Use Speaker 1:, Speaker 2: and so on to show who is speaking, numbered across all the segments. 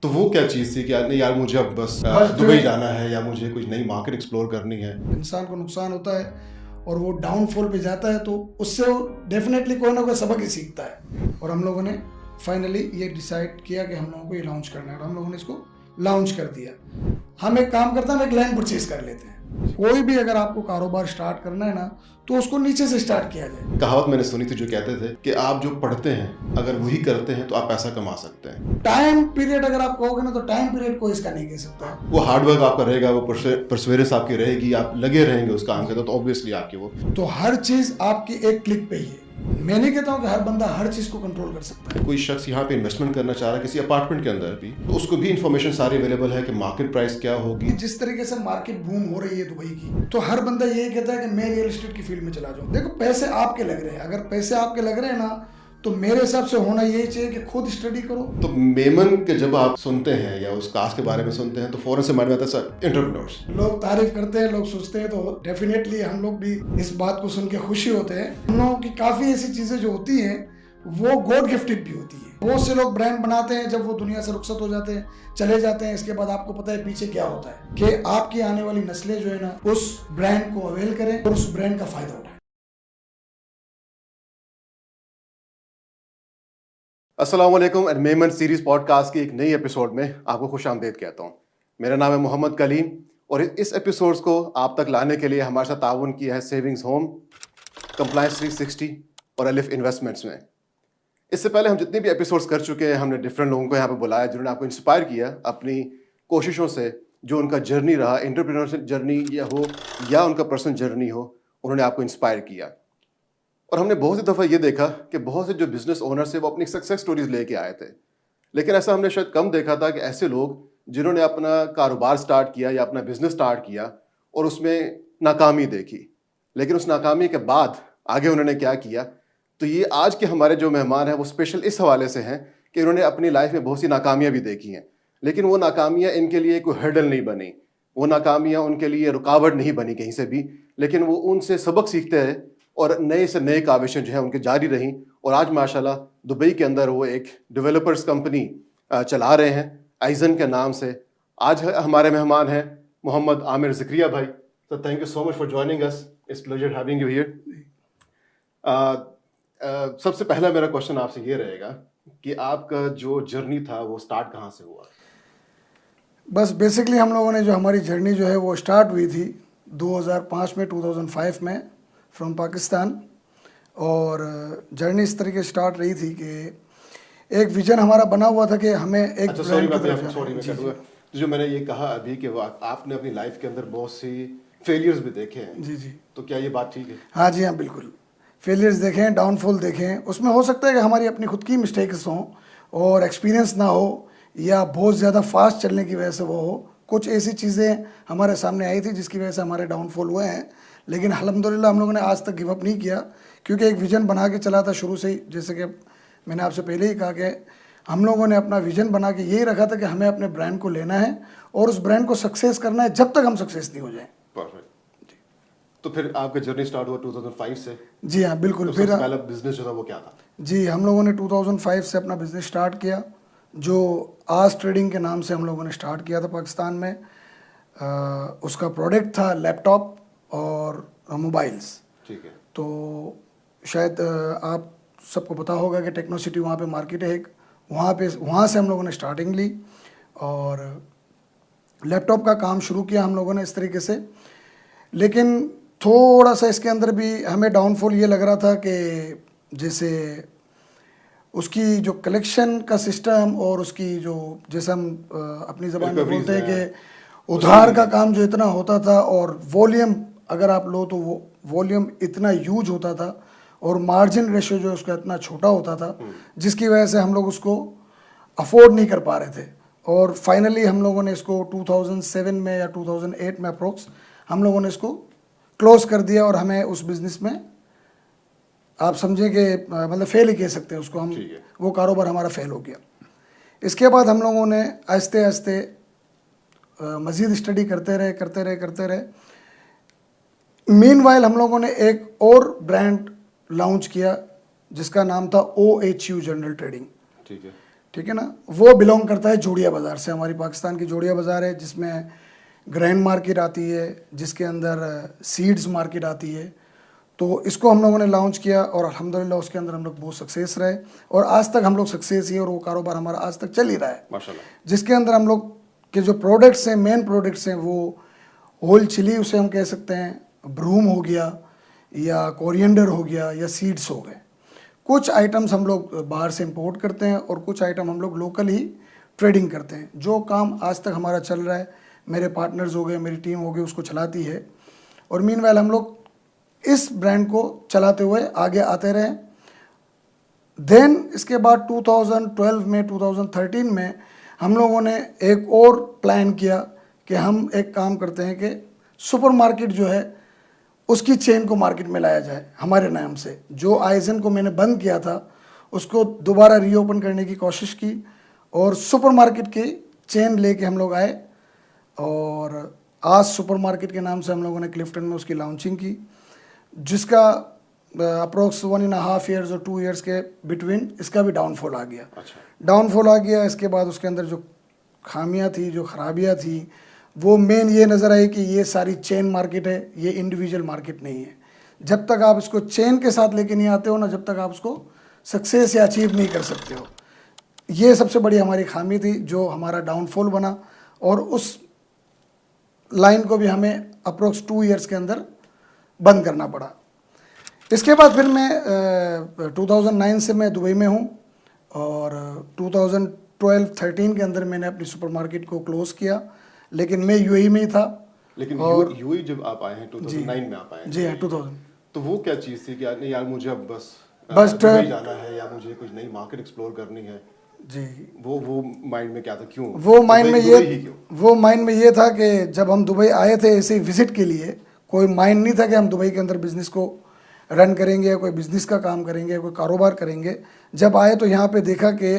Speaker 1: तो वो क्या चीज़ थी कि यार नहीं यार मुझे अब बस दुबई जाना है या मुझे कुछ नई मार्केट एक्सप्लोर करनी है।
Speaker 2: इंसान को नुकसान होता है और वो डाउनफॉल पे जाता है तो उससे वो डेफिनेटली कोई ना कोई सबक ही सीखता है। और हम लोगों ने फाइनली ये डिसाइड किया कि हम लोगों को ये लॉन्च करना है और हम लोगों ने इसको लॉन्च कर दिया। हम एक काम करते हैं, हम एक लैंड परचेज कर लेते हैं। कोई भी अगर आपको कारोबार स्टार्ट करना है ना तो उसको नीचे से स्टार्ट किया जाए।
Speaker 1: कहावत मैंने सुनी थी जो कहते थे कि आप जो पढ़ते हैं अगर वही करते हैं तो आप पैसा कमा सकते हैं।
Speaker 2: टाइम पीरियड अगर आप कहोगे ना तो टाइम पीरियड कोई इसका नहीं कह सकता।
Speaker 1: वो हार्डवर्क आपका रहेगा, वो परसेवरेंस आपकी रहेगी, आप लगे रहेंगे उस काम के तो ऑब्वियसली आपकी वो
Speaker 2: तो हर चीज आपकी एक क्लिक पे ही है। मैं नहीं कहता हूँ कि हर बंदा हर चीज को कंट्रोल कर सकता है।
Speaker 1: कोई शख्स यहाँ पे इन्वेस्टमेंट करना चाह रहा है किसी अपार्टमेंट के अंदर भी, तो उसको भी इंफॉर्मेशन सारी अवेलेबल है कि मार्केट प्राइस क्या होगी।
Speaker 2: जिस तरीके से मार्केट बूम हो रही है दुबई की, तो हर बंदा यही कहता है कि मैं रियल एस्टेट की फील्ड में चला जाऊं। देखो पैसे आपके लग रहे हैं, अगर पैसे आपके लग रहे हैं ना तो मेरे हिसाब से होना यही चाहिए कि खुद स्टडी करो।
Speaker 1: तो मेमन के जब आप सुनते हैं या उस कास्ट के बारे में सुनते हैं तो फौरन से माइंड में आता है सर एंटरप्रेन्योर्स।
Speaker 2: लोग तारीफ करते हैं, लोग सोचते हैं, तो डेफिनेटली हम लोग भी इस बात को सुन के खुशी होते हैं। हम लोगों की काफी ऐसी चीजें जो होती हैं वो गॉड गिफ्टेड भी होती है। बहुत से लोग ब्रांड बनाते हैं, जब वो दुनिया से रुखसत हो जाते हैं, चले जाते हैं, इसके बाद आपको पता है पीछे क्या होता है कि आपकी आने वाली नस्लें जो है ना उस ब्रांड को अवेल करें और उस ब्रांड का फायदा उठाएं।
Speaker 1: अस्सलाम वालेकुम एंड मेमन सीरीज पॉडकास्ट की एक नई एपिसोड में आपको खुशामदीद कहता हूँ। मेरा नाम है मोहम्मद कलीम और इस एपिसोड्स को आप तक लाने के लिए हमारे साथ ताउन किया है सेविंग्स होम, कंप्लायंस 360 और अलिफ इन्वेस्टमेंट्स में। इससे पहले हम जितने भी एपिसोड्स कर चुके हैं हमने डिफरेंट लोगों को यहाँ पे बुलाया जिन्होंने आपको इंस्पायर किया अपनी कोशिशों से, जो उनका जर्नी रहा, एंटरप्रेन्योरशिप जर्नी या उनका पर्सनल जर्नी हो, उन्होंने आपको इंस्पायर किया। और हमने बहुत सी दफ़ा ये देखा कि बहुत से जो बिजनेस ओनर्स थे वो अपनी सक्सेस स्टोरीज लेके आए थे, लेकिन ऐसा हमने शायद कम देखा था कि ऐसे लोग जिन्होंने अपना कारोबार स्टार्ट किया या अपना बिजनेस स्टार्ट किया और उसमें नाकामी देखी, लेकिन उस नाकामी के बाद आगे उन्होंने क्या किया। तो ये आज के हमारे जो मेहमान हैं वो स्पेशल इस हवाले से हैं कि उन्होंने अपनी लाइफ में बहुत सी नाकामियाँ भी देखी हैं, लेकिन वो नाकामियाँ इनके लिए कोई हर्डल नहीं बनी, वो नाकामियाँ उनके लिए रुकावट नहीं बनी कहीं से भी, लेकिन वो उनसे सबक सीखते हैं और नए से नए काविशें जो है उनके जारी रहीं। और आज माशाल्लाह दुबई के अंदर वो एक डेवलपर्स कंपनी चला रहे हैं आइजन के नाम से। आज हमारे मेहमान हैं मोहम्मद आमिर ज़करिया भाई। तो thank you so much for joining us, it's pleasure having you here. सबसे पहला मेरा क्वेश्चन आपसे ये रहेगा कि आपका जो जर्नी था वो स्टार्ट कहाँ से हुआ?
Speaker 2: बस बेसिकली हम लोगों ने जो हमारी जर्नी जो है वो स्टार्ट हुई थी 2005 में, 2005 में फ्रॉम पाकिस्तान। और जर्नी इस तरीके स्टार्ट रही थी कि एक विजन हमारा बना हुआ था कि हमें एक ब्रांड की तरफ जाना है।
Speaker 1: जो मैंने ये कहा अभी कि आपने अपनी लाइफ के अंदर बहुत सी फेलियर्स भी देखे हैं।
Speaker 2: जी जी,
Speaker 1: तो क्या ये बात ठीक है?
Speaker 2: हाँ जी हाँ, बिल्कुल। फेलियर्स देखें, डाउनफॉल देखें, उसमें हो सकता है कि हमारी अपनी खुद की मिस्टेक्स हों और एक्सपीरियंस ना हो या बहुत ज़्यादा फास्ट चलने की वजह से वो हो। कुछ ऐसी चीज़ें हमारे सामने आई थी जिसकी वजह से हमारे डाउनफॉल हुए हैं, लेकिन अल्हम्दुलिल्लाह हम लोगों ने आज तक गिव अप नहीं किया, क्योंकि एक विज़न बना के चला था शुरू से ही। जैसे कि मैंने आपसे पहले ही कहा कि हम लोगों ने अपना विज़न बना के यही रखा था कि हमें अपने ब्रांड को लेना है और उस ब्रांड को सक्सेस करना है जब तक हम सक्सेस नहीं हो जाएं।
Speaker 1: परफेक्ट। तो फिर आपका जर्नी स्टार्ट हुआ 2005 से?
Speaker 2: जी हाँ बिल्कुल।
Speaker 1: तो
Speaker 2: फिर
Speaker 1: पहला बिजनेस जो था वो क्या था?
Speaker 2: जी, हम लोगों ने 2005 से अपना बिज़नेस स्टार्ट किया, जो आज ट्रेडिंग के नाम से हम लोगों ने स्टार्ट किया था पाकिस्तान में। उसका प्रोडक्ट था लैपटॉप और मोबाइल्स।
Speaker 1: ठीक है।
Speaker 2: तो शायद आप सबको पता होगा कि टेक्नो सिटी वहाँ पे मार्केट है एक, वहाँ से हम लोगों ने स्टार्टिंग ली और लैपटॉप का काम शुरू किया हम लोगों ने इस तरीके से। लेकिन थोड़ा सा इसके अंदर भी हमें डाउनफॉल ये लग रहा था कि जैसे उसकी जो कलेक्शन का सिस्टम और उसकी जो, जैसे हम अपनी ज़बान में बोलते हैं कि उधार का काम जो इतना होता था और वॉल्यूम अगर आप लो तो वो वॉल्यूम इतना यूज होता था और मार्जिन रेशियो जो उसका इतना छोटा होता था, जिसकी वजह से हम लोग उसको अफोर्ड नहीं कर पा रहे थे। और फाइनली हम लोगों ने इसको 2007 में या 2008 में अप्रोक्स हम लोगों ने इसको क्लोज कर दिया और हमें उस बिज़नेस में आप समझें कि मतलब फेल ही कह सकते हैं उसको हम, वो कारोबार हमारा फेल हो गया। इसके बाद हम लोगों ने आहिस्ते आहिस्ते मज़ीद स्टडी करते रहे। मीनवाइल हम लोगों ने एक और ब्रांड लॉन्च किया जिसका नाम था OHU जनरल ट्रेडिंग।
Speaker 1: ठीक है।
Speaker 2: ठीक है ना, वो बिलोंग करता है जोड़िया बाज़ार से। हमारी पाकिस्तान की जोड़िया बाज़ार है जिसमें ग्रैंड मार्केट आती है, जिसके अंदर सीड्स मार्केट आती है। तो इसको हम लोगों ने लॉन्च किया और अल्हम्दुलिल्लाह उसके अंदर हम लोग बहुत सक्सेस रहे और आज तक हम लोग सक्सेस ही, और वो कारोबार हमारा आज तक चल ही रहा है
Speaker 1: माशाल्लाह।
Speaker 2: जिसके अंदर हम लोग के जो प्रोडक्ट्स हैं, मेन प्रोडक्ट्स हैं, वो होल चिली उसे हम कह सकते हैं, ब्रूम हो गया या कोरिएंडर हो गया या सीड्स हो गए। कुछ आइटम्स हम लोग बाहर से इंपोर्ट करते हैं और कुछ आइटम हम लोग लोकल ही ट्रेडिंग करते हैं। जो काम आज तक हमारा चल रहा है, मेरे पार्टनर्स हो गए, मेरी टीम हो गई, उसको चलाती है। और मीनवाइल हम लोग इस ब्रांड को चलाते हुए आगे आते रहे। देन इसके बाद 2012 में 2013 में हम लोगों ने एक और प्लान किया कि हम एक काम करते हैं कि सुपरमार्केट जो है उसकी चेन को मार्केट में लाया जाए हमारे नाम से। जो आइजन को मैंने बंद किया था उसको दोबारा रीओपन करने की कोशिश की और सुपरमार्केट की चेन लेके हम लोग आए और आज सुपरमार्केट के नाम से हम लोगों ने क्लिफ्टन में उसकी लॉन्चिंग की, जिसका अप्रोक्स 1.5 ईयर्स और 2 ईयर्स के बिटवीन इसका भी डाउनफॉल आ गया। डाउनफॉल आ गया। इसके बाद उसके अंदर जो खामियां थी, जो खराबियां थी, वो मेन ये नज़र आई कि ये सारी चेन मार्केट है, ये इंडिविजुअल मार्केट नहीं है। जब तक आप इसको चेन के साथ लेके नहीं आते हो ना, जब तक आप उसको सक्सेस या अचीव नहीं कर सकते हो। ये सबसे बड़ी हमारी खामी थी जो हमारा डाउनफॉल बना और उस लाइन को भी हमें अप्रोक्स 2 ईयर्स के अंदर बंद करना पड़ा। इसके बाद फिर मैं 2009 से मैं दुबई में हूँ और 2012-13 के अंदर मैंने अपनी सुपरमार्केट को क्लोज़ किया, लेकिन मैं यूएई में ही था।
Speaker 1: लेकिन
Speaker 2: और
Speaker 1: यूएई जब आप आए हैं 2009 में आप आए हैं,
Speaker 2: जी हाँ 2000,
Speaker 1: तो वो क्या चीज़ थी कि यार नहीं यार मुझे अब बस
Speaker 2: दुबई
Speaker 1: जाना है या मुझे कुछ नई मार्केट एक्सप्लोर करनी है,
Speaker 2: जी
Speaker 1: वो माइंड में क्या था? क्यों
Speaker 2: वो माइंड में
Speaker 1: दुबई ही क्यों?
Speaker 2: वो माइंड में ये था कि जब हम दुबई आए थे ऐसे ही विजिट के लिए, कोई माइंड नहीं था कि हम दुबई के अंदर बिजनेस को रन करेंगे या कोई बिजनेस का काम करेंगे, कोई कारोबार करेंगे। जब आए तो यहाँ पे देखा कि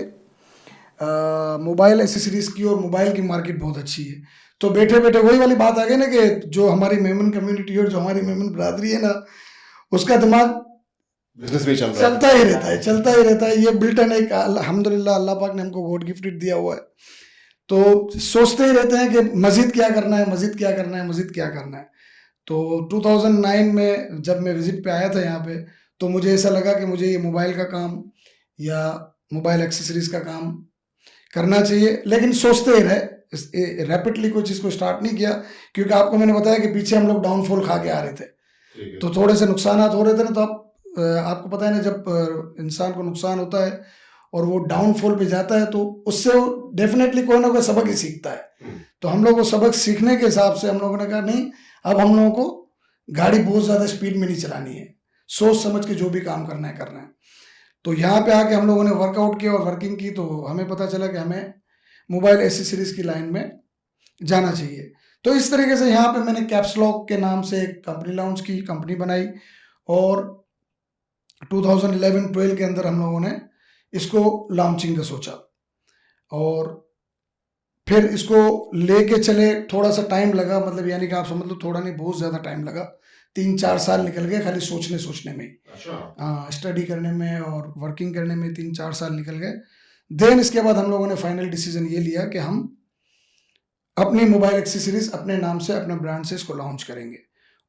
Speaker 2: मोबाइल एसेसरीज़ की और मोबाइल की मार्केट बहुत अच्छी है। तो बैठे बैठे वही वाली बात आ गई ना कि जो हमारी मेमन कम्युनिटी और जो हमारी मेमन बरादरी है ना, उसका दिमाग
Speaker 1: बिजनेस में
Speaker 2: चलता ही रहता है, चलता ही रहता है। ये बिल्टन एक अल्हम्दुलिल्लाह अल्लाह पाक ने हमको गॉड गिफ्टेड दिया हुआ है। तो सोचते ही रहते हैं कि मज़ीद क्या करना है, मज़ीद क्या करना है, मज़ीद क्या करना है। तो 2009 में जब मैं विज़िट पे आया था यहाँ पे, तो मुझे ऐसा लगा कि मुझे ये मोबाइल का काम या मोबाइल एक्सेसरीज़ का काम करना चाहिए, लेकिन सोचते ही रहे। रैपिडली कोई चीज़ को स्टार्ट नहीं किया, क्योंकि आपको मैंने बताया कि पीछे हम लोग डाउनफॉल खा के आ रहे थे, तो थोड़े से नुकसान हो रहे थे ना। तो आपको पता है ना, जब इंसान को नुकसान होता है और वो डाउनफॉल पे जाता है तो उससे वो डेफिनेटली कोई ना कोई सबक ही सीखता है। तो हम लोग वो सबक सीखने के हिसाब से हम लोगों ने कहा नहीं, अब हम लोगों को गाड़ी बहुत ज़्यादा स्पीड में नहीं चलानी है, सोच समझ के जो भी काम करना है करना है। तो यहाँ पे आके हम लोगों ने वर्कआउट किया और वर्किंग की, तो हमें पता चला कि हमें मोबाइल एसेसरीज़ की लाइन में जाना चाहिए। तो इस तरीके से यहाँ पे मैंने कैप्स लॉक के नाम से एक कंपनी लॉन्च की, कंपनी बनाई और 2011-12 के अंदर हम लोगों ने इसको लॉन्चिंग का सोचा और फिर इसको लेके चले। थोड़ा सा टाइम लगा, मतलब यानी कि आप समझ लो थोड़ा नहीं बहुत ज़्यादा टाइम लगा, 3-4 साल निकल गए खाली सोचने में। अच्छा। स्टडी करने में और वर्किंग करने में 3-4 साल निकल गए। देन इसके बाद हम लोगों ने फाइनल डिसीजन ये लिया कि हम अपनी मोबाइल एक्सेसरीज अपने नाम से, अपने ब्रांड से इसको लॉन्च करेंगे।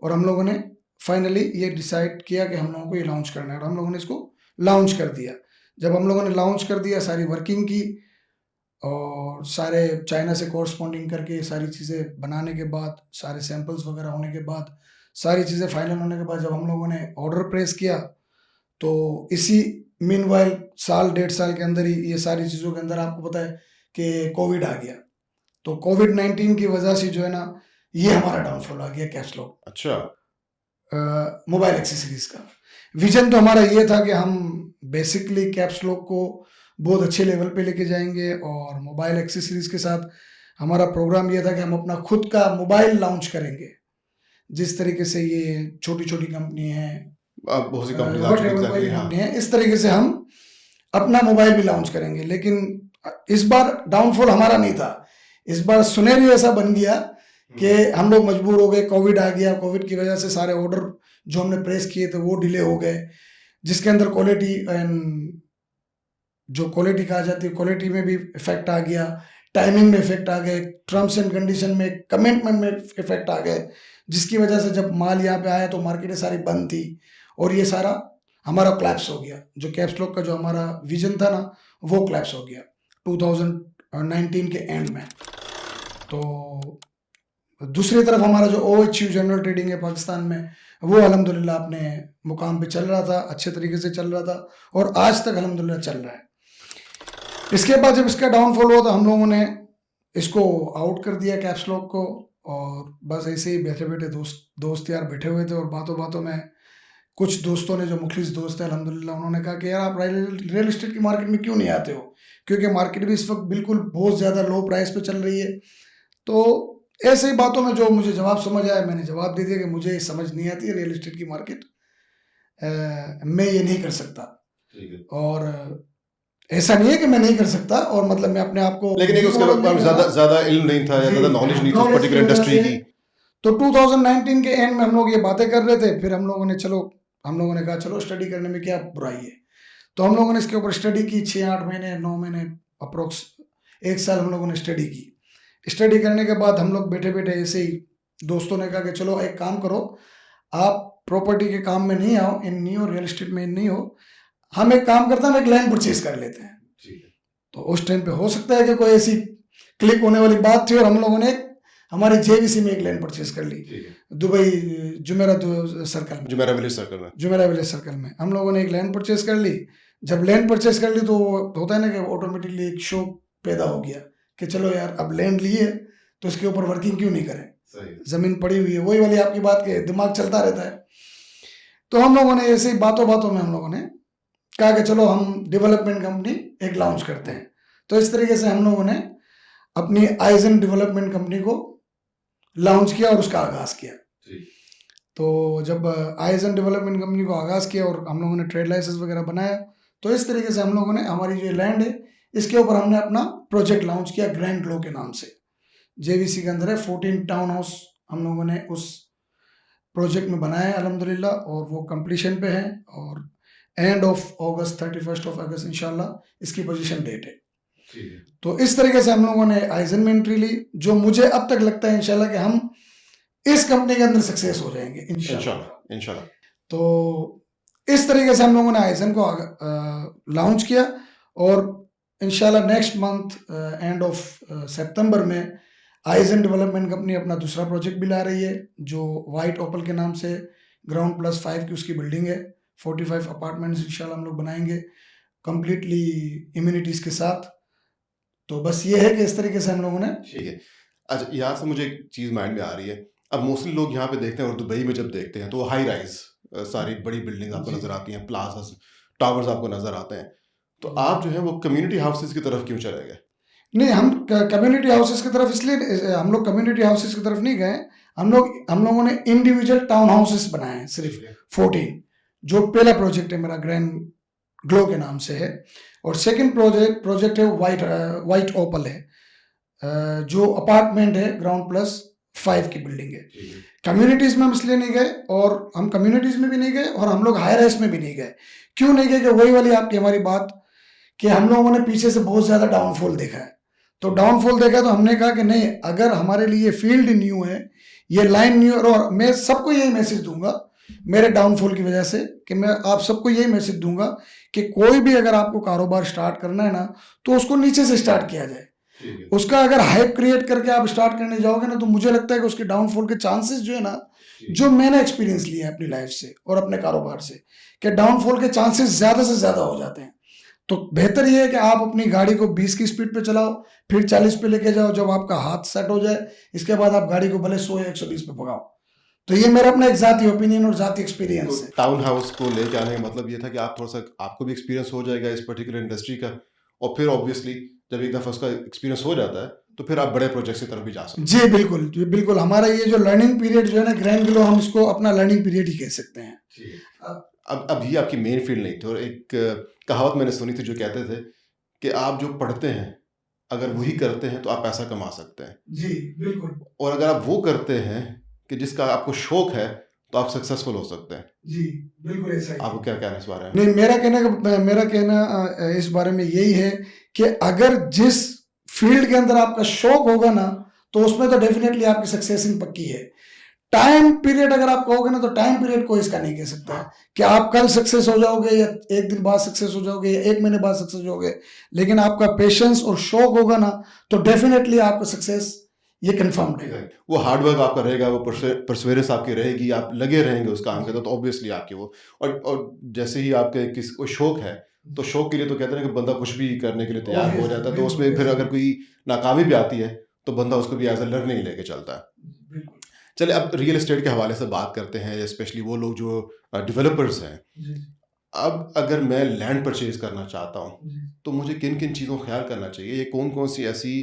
Speaker 2: और हम लोगों ने फाइनली ये डिसाइड किया कि हम लोगों को ये लॉन्च करना है और हम लोगों ने इसको लॉन्च कर दिया। जब हम लोगों ने लॉन्च कर दिया, सारी वर्किंग की और सारे चाइना से कोरस्पॉन्डिंग करके सारी चीज़ें बनाने के बाद, सारे सैंपल्स वगैरह होने के बाद, सारी चीज़ें फाइनल होने के बाद जब हम लोगों ने ऑर्डर प्लेस किया, तो इसी मीनवाइल 1.5 साल के अंदर ही ये सारी चीज़ों के अंदर आपको पता है कि कोविड आ गया। तो कोविड-19 की वजह से जो है ना, ये हमारा डाउनफॉल आ गया कैप्स लॉक।
Speaker 1: अच्छा।
Speaker 2: मोबाइल एक्सेसरीज का विजन तो हमारा ये था कि हम बेसिकली कैप्स लॉक को बहुत अच्छे लेवल पे लेके जाएंगे और मोबाइल एक्सेसरीज के साथ हमारा प्रोग्राम ये था कि हम अपना खुद का मोबाइल लॉन्च करेंगे। जिस तरीके से ये छोटी छोटी कंपनी है,
Speaker 1: बहुत सी कंपनी
Speaker 2: है, इस तरीके से हम अपना मोबाइल भी लॉन्च करेंगे। लेकिन इस बार डाउनफॉल हमारा नहीं था, इस बार सुनेरियो ऐसा बन गया कि हम लोग मजबूर हो गए, कोविड आ गया। कोविड की वजह से सारे ऑर्डर जो हमने प्रेस किए थे वो डिले हो गए, जिसके अंदर क्वालिटी एंड जो क्वालिटी कहा जाती है, क्वालिटी में भी इफेक्ट आ गया, टाइमिंग में इफेक्ट आ गए, टर्म्स एंड कंडीशन में, कमिटमेंट में इफेक्ट आ गए, जिसकी वजह से जब माल यहाँ पे आया तो मार्केटें सारी बंद थी और ये सारा हमारा क्लैप्स हो गया। जो कैप्स लॉक का जो हमारा विजन था ना, वो क्लैप्स हो गया 2019 के एंड में। तो दूसरी तरफ हमारा जो OHU जनरल ट्रेडिंग है पाकिस्तान में, वो अल्हम्दुलिल्लाह अपने मुकाम पे चल रहा था, अच्छे तरीके से चल रहा था और आज तक अल्हम्दुलिल्लाह चल रहा है। इसके बाद जब इसका डाउनफॉल हुआ तो हम लोगों ने इसको आउट कर दिया कैप्स लॉक को, और बस ऐसे ही बैठे बैठे दोस्त यार बैठे हुए थे और बातों बातों में कुछ दोस्तों ने, जो मुखलिस दोस्त है अल्हम्दुलिल्लाह, उन्होंने कहा कि यार आप रियल एस्टेट की मार्केट में क्यों नहीं आते हो, क्योंकि मार्केट भी इस वक्त बिल्कुल बहुत ज़्यादा लो प्राइस पे चल रही है। तो ऐसे ही बातों में जो मुझे जवाब समझ आया, मैंने जवाब दे दिया कि मुझे समझ नहीं आती रियल एस्टेट की मार्केट, मैं ये नहीं कर सकता। और ऐसा नहीं है कि मैं नहीं कर सकता, और मतलब मैं अपने आप को,
Speaker 1: लेकिन एक उसके बाद ज्यादा इल्म नहीं था या ज्यादा नॉलेज नहीं थी उस पर्टिकुलर इंडस्ट्री की।
Speaker 2: तो 2019 के एंड में हम लोग ये बातें कर रहे थे, फिर हम लोगों ने कहा चलो स्टडी करने में क्या बुराई है। तो हम लोगों ने इसके ऊपर स्टडी की 6-8 महीने 9 महीने अप्रोक्स 1 साल हम लोगों ने स्टडी की। स्टडी करने के बाद हम लोग बैठे बैठे ऐसे ही दोस्तों ने कहा कि चलो एक काम करो, आप प्रॉपर्टी के काम में नहीं आओ, इन नहीं हो, रियल एस्टेट में नहीं हो, हम एक काम करते हैं, हम एक लैंड परचेज कर लेते हैं। तो उस टाइम पे हो सकता है कि कोई ऐसी क्लिक होने वाली बात थी और हम लोगों ने हमारे JVC में एक लैंड परचेज कर ली, दुबई जुमेरा विलेज सर्कल में हम लोगों ने एक लैंड परचेज कर ली। जब लैंड परचेज कर ली तो होता है ना कि ऑटोमेटिकली एक शौक पैदा हो गया कि चलो यार अब लैंड लिए तो इसके ऊपर वर्किंग क्यों नहीं करें, जमीन पड़ी हुई है, वही वाली आपकी बात के दिमाग चलता रहता है। तो हम लोगों ने ऐसे ही बातों बातों में हम लोगों ने कहा कि चलो हम डेवलपमेंट कंपनी एक लॉन्च करते हैं। तो इस तरीके से हम लोगों ने अपनी आइजन डेवलपमेंट कंपनी को लॉन्च किया और उसका आगाज किया। तो जब आइजन डेवलपमेंट कंपनी को आगाज किया और हम लोगों ने ट्रेड लाइसेंस वगैरह बनाया, तो इस तरीके से हम लोगों ने हमारी जो लैंड है इसके ऊपर हमने अपना प्रोजेक्ट लॉन्च किया ग्रैंड ग्लो के नाम से। JVC के अंदर है 14 टाउन हाउस हम लोगों ने उस प्रोजेक्ट में बनाया है अल्हम्दुलिल्लाह, और वो कंप्लीशन पे है और एंड ऑफ अगस्त 31 अगस्त इंशाल्लाह इसकी पोजीशन डेट है। तो इस तरीके से हम लोगों ने आइजन में एंट्री ली, जो मुझे अब तक लगता है इंशाल्लाह कि हम इस कंपनी के अंदर सक्सेस हो जाएंगे इंशाल्लाह। तो इस तरीके से हम लोगों ने आइजन को लॉन्च किया और इंशाल्लाह नेक्स्ट मंथ एंड ऑफ सितंबर में आइजन डेवलपमेंट कंपनी अपना दूसरा प्रोजेक्ट भी ला रही है, जो वाइट ओपल के नाम से ग्राउंड +5 की उसकी बिल्डिंग है। 45 अपार्टमेंट्स इंशाल्लाह हम लोग बनाएंगे कंप्लीटली इम्यूनिटीज़ के साथ। तो बस ये है कि इस तरीके से हम लोगों ने।
Speaker 1: ठीक है। अच्छा, यहाँ से मुझे एक चीज़ माइंड में आ रही है। अब मोस्टली लोग यहाँ पे देखते हैं और दुबई में जब देखते हैं तो हाई राइज सारी बड़ी बिल्डिंग आपको नजर आती हैं, प्लाजा टावर्स आपको नजर आते हैं। तो आप जो है वो कम्युनिटी हाउसेस की तरफ क्यों चले गए?
Speaker 2: नहीं, हम कम्युनिटी हाउसेस की तरफ इसलिए हम लोग कम्युनिटी हाउसेस की तरफ नहीं गए। हम लोगों ने इंडिविजुअल टाउन हाउसेस बनाए हैं सिर्फ 14। जो पहला प्रोजेक्ट है मेरा ग्रैंड ग्लो के नाम से है, और सेकंड प्रोजेक्ट है वाइट ओपल है, जो अपार्टमेंट है ग्राउंड +5 की बिल्डिंग है। कम्युनिटीज़ में हम इसलिए नहीं गए, और हम कम्युनिटीज़ में भी नहीं गए और हम लोग हाई राइज में भी नहीं गए। क्यों नहीं गए? कि वही वाली आपकी हमारी बात कि हम लोगों ने पीछे से बहुत ज़्यादा डाउनफॉल देखा है। तो डाउनफॉल देखा तो हमने कहा कि नहीं, अगर हमारे लिए फील्ड न्यू है, ये लाइन न्यू है, और मैं सबको यही मैसेज दूंगा मेरे डाउनफॉल की वजह से, कि मैं आप सबको यही मैसेज दूंगा कि कोई भी अगर आपको कारोबार स्टार्ट करना है ना, तो उसको नीचे से स्टार्ट किया जाए। उसका अगर हाइप क्रिएट करके आप स्टार्ट करने जाओगे ना, तो मुझे लगता है कि उसके डाउनफॉल के चांसेस जो है ना, जो मैंने एक्सपीरियंस लिया है अपनी लाइफ से और अपने कारोबार से, कि डाउनफॉल के चांसेस ज़्यादा से ज़्यादा हो जाते हैं। तो बेहतर ये है कि आप अपनी गाड़ी को 20 की स्पीड पे चलाओ, फिर 40 पे लेके जाओ। जब आपका हाथ सेट हो जाए, इसके बाद आप गाड़ी को भले 100 या 120 पे भगाओ। तो ये मेरा अपना एक जाती ओपिनियन और जाती एक्सपीरियंस है।
Speaker 1: टाउन हाउस को लेके आने का मतलब ये था कि आप थोड़ा सा आपको भी एक्सपीरियंस हो जाएगा इस पर्टिकुलर इंडस्ट्री का, और फिर ऑब्वियसली जब एक दफ़ा उसका एक्सपीरियंस हो जाता है तो फिर आप बड़े प्रोजेक्ट्स की तरफ भी जा सकते हैं।
Speaker 2: जी बिल्कुल। हमारा ये जो लर्निंग पीरियड जो है ना, ग्रैंड ग्लो, हम इसको अपना लर्निंग पीरियड ही कह सकते हैं।
Speaker 1: अब ये आपकी मेन फील्ड नहीं थी, और एक कहावत मैंने सुनी थी जो कहते थे कि आप जो पढ़ते हैं अगर वही करते हैं तो आप पैसा कमा सकते हैं।
Speaker 2: जी बिल्कुल।
Speaker 1: और अगर आप वो करते हैं कि जिसका आपको शौक है, तो आप सक्सेसफुल हो सकते हैं।
Speaker 2: जी बिल्कुल ऐसा ही।
Speaker 1: आपको क्या कहना है इस बारे में?
Speaker 2: नहीं, मेरा कहना इस बारे में यही है कि अगर जिस फील्ड के अंदर आपका शौक होगा ना, तो उसमें तो डेफिनेटली आपकी सक्सेस इन पक्की है। टाइम पीरियड अगर आप कहोगे ना, तो टाइम पीरियड कोई इसका नहीं कह सकता कि आप कल सक्सेस हो जाओगे या एक दिन बाद सक्सेस हो जाओगे या एक महीने बाद सक्सेस हो जाओगे। लेकिन आपका पेशेंस और शौक होगा ना, तो डेफिनेटली आपका सक्सेस ये कंफर्म्ड है।
Speaker 1: वो हार्डवर्क आपका रहेगा, वो परसेवरेंस आपकी रहेगी, आप लगे रहेंगे उस काम के तो ऑब्वियसली आपकी वो और जैसे ही आपके किसी को शौक है, तो शौक के लिए तो कहते हैं कि बंदा कुछ भी करने के लिए तैयार हो जाता है। तो उसमें फिर अगर कोई नाकामी भी आती है तो बंदा उसको भी एज अ लर्निंग लेके चलता है। चलिए अब रियल एस्टेट के हवाले से बात करते हैं, स्पेशली वो लोग जो डेवलपर्स हैं। अब अगर मैं लैंड परचेज करना चाहता हूँ तो मुझे किन किन चीज़ों का ख्याल करना चाहिए? ये कौन कौन सी ऐसी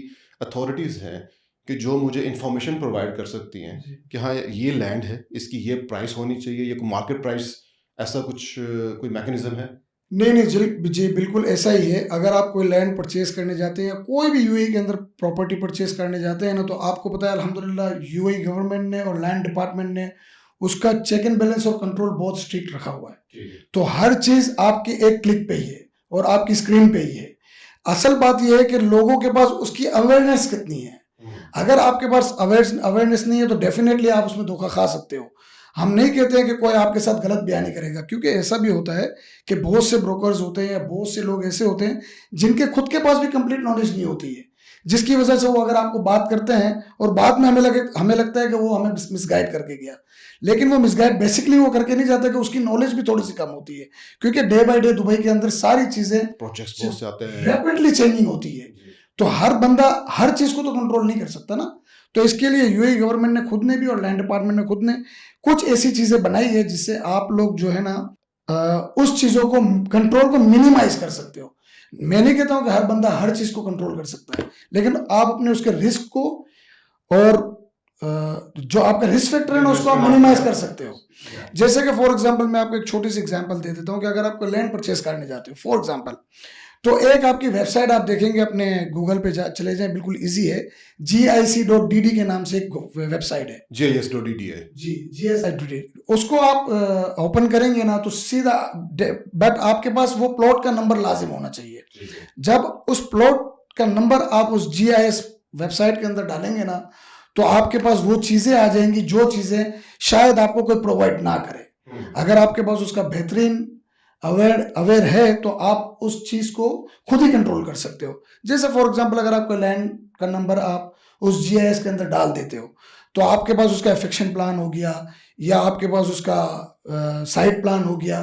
Speaker 1: अथॉरिटीज़ हैं कि जो मुझे इंफॉर्मेशन प्रोवाइड कर सकती हैं कि हाँ ये लैंड है, इसकी ये प्राइस होनी चाहिए, ये मार्केट प्राइस, ऐसा कुछ कोई मैकेनिज्म है?
Speaker 2: नहीं जी बिल्कुल ऐसा ही है। अगर आप कोई लैंड परचेज करने जाते हैं या कोई भी यूएई के अंदर प्रॉपर्टी परचेज करने जाते हैं ना, तो आपको पता है अल्हम्दुलिल्लाह यूएई गवर्नमेंट ने और लैंड डिपार्टमेंट ने उसका चेक एंड बैलेंस और कंट्रोल बहुत स्ट्रिक्ट रखा हुआ है। तो हर चीज आपके एक क्लिक पे ही है और आपकी स्क्रीन पे ही है। असल बात यह है कि लोगों के पास उसकी अवेयरनेस कितनी है। अगर आपके पास अवेयरनेस नहीं है तो डेफिनेटली आप उसमें धोखा खा सकते हो। हम नहीं कहते हैं कि कोई आपके साथ गलत बयानी करेगा, क्योंकि ऐसा भी होता है कि बहुत से ब्रोकर्स होते हैं या बहुत से लोग ऐसे होते हैं जिनके खुद के पास भी कंप्लीट नॉलेज नहीं होती है, जिसकी वजह से वो अगर आपको बात करते हैं और बाद में हमें लगता है कि वो हमें मिसगाइड करके गया, लेकिन वो मिसगाइड बेसिकली वो करके नहीं जाता, कि उसकी नॉलेज भी थोड़ी सी कम होती है, क्योंकि डे बाय डे दुबई के अंदर सारी चीजें
Speaker 1: प्रोजेक्ट्स बहुत से आते हैं,
Speaker 2: रैपिडली चेंजिंग होती है। तो हर बंदा हर चीज को तो कंट्रोल नहीं कर सकता ना। तो इसके लिए यूएई गवर्नमेंट ने खुद ने भी और लैंड डिपार्टमेंट ने खुद ने कुछ ऐसी चीजें बनाई है जिससे आप लोग जो है ना उस चीजों को कंट्रोल को मिनिमाइज कर सकते हो। मैं नहीं कहता हूं कि हर बंदा हर चीज को कंट्रोल कर सकता है, लेकिन आप अपने उसके रिस्क को और जो आपका रिस्क फैक्टर है ना उसको आप मिनिमाइज कर सकते हो। जैसे कि फॉर एग्जांपल मैं आपको एक छोटी सी एग्जांपल दे देता हूं कि अगर आपको लैंड परचेस करने जाते हो फॉर एग्जांपल, तो एक आपकी वेबसाइट आप देखेंगे, अपने गूगल पे चले जाएं, बिल्कुल इजी है, GIC.DD के नाम से एक वेबसाइट है।
Speaker 1: GIS.DD है
Speaker 2: जी, GIS.DD। उसको आप ओपन करेंगे ना तो सीधा, बट आपके पास वो प्लॉट का नंबर लाजिम होना चाहिए। जब उस प्लॉट का नंबर आप उस GIS वेबसाइट के अंदर डालेंगे ना, तो आपके पास वो चीजें आ जाएंगी जो चीजें शायद आपको कोई प्रोवाइड ना करे। अगर आपके पास उसका बेहतरीन अवेयर है तो आप उस चीज को खुद ही कंट्रोल कर सकते हो। जैसे फॉर एग्जांपल अगर आपका लैंड का नंबर आप उस GIS के अंदर डाल देते हो, तो आपके पास उसका एफेक्शन प्लान हो गया, या आपके पास उसका साइट प्लान हो गया,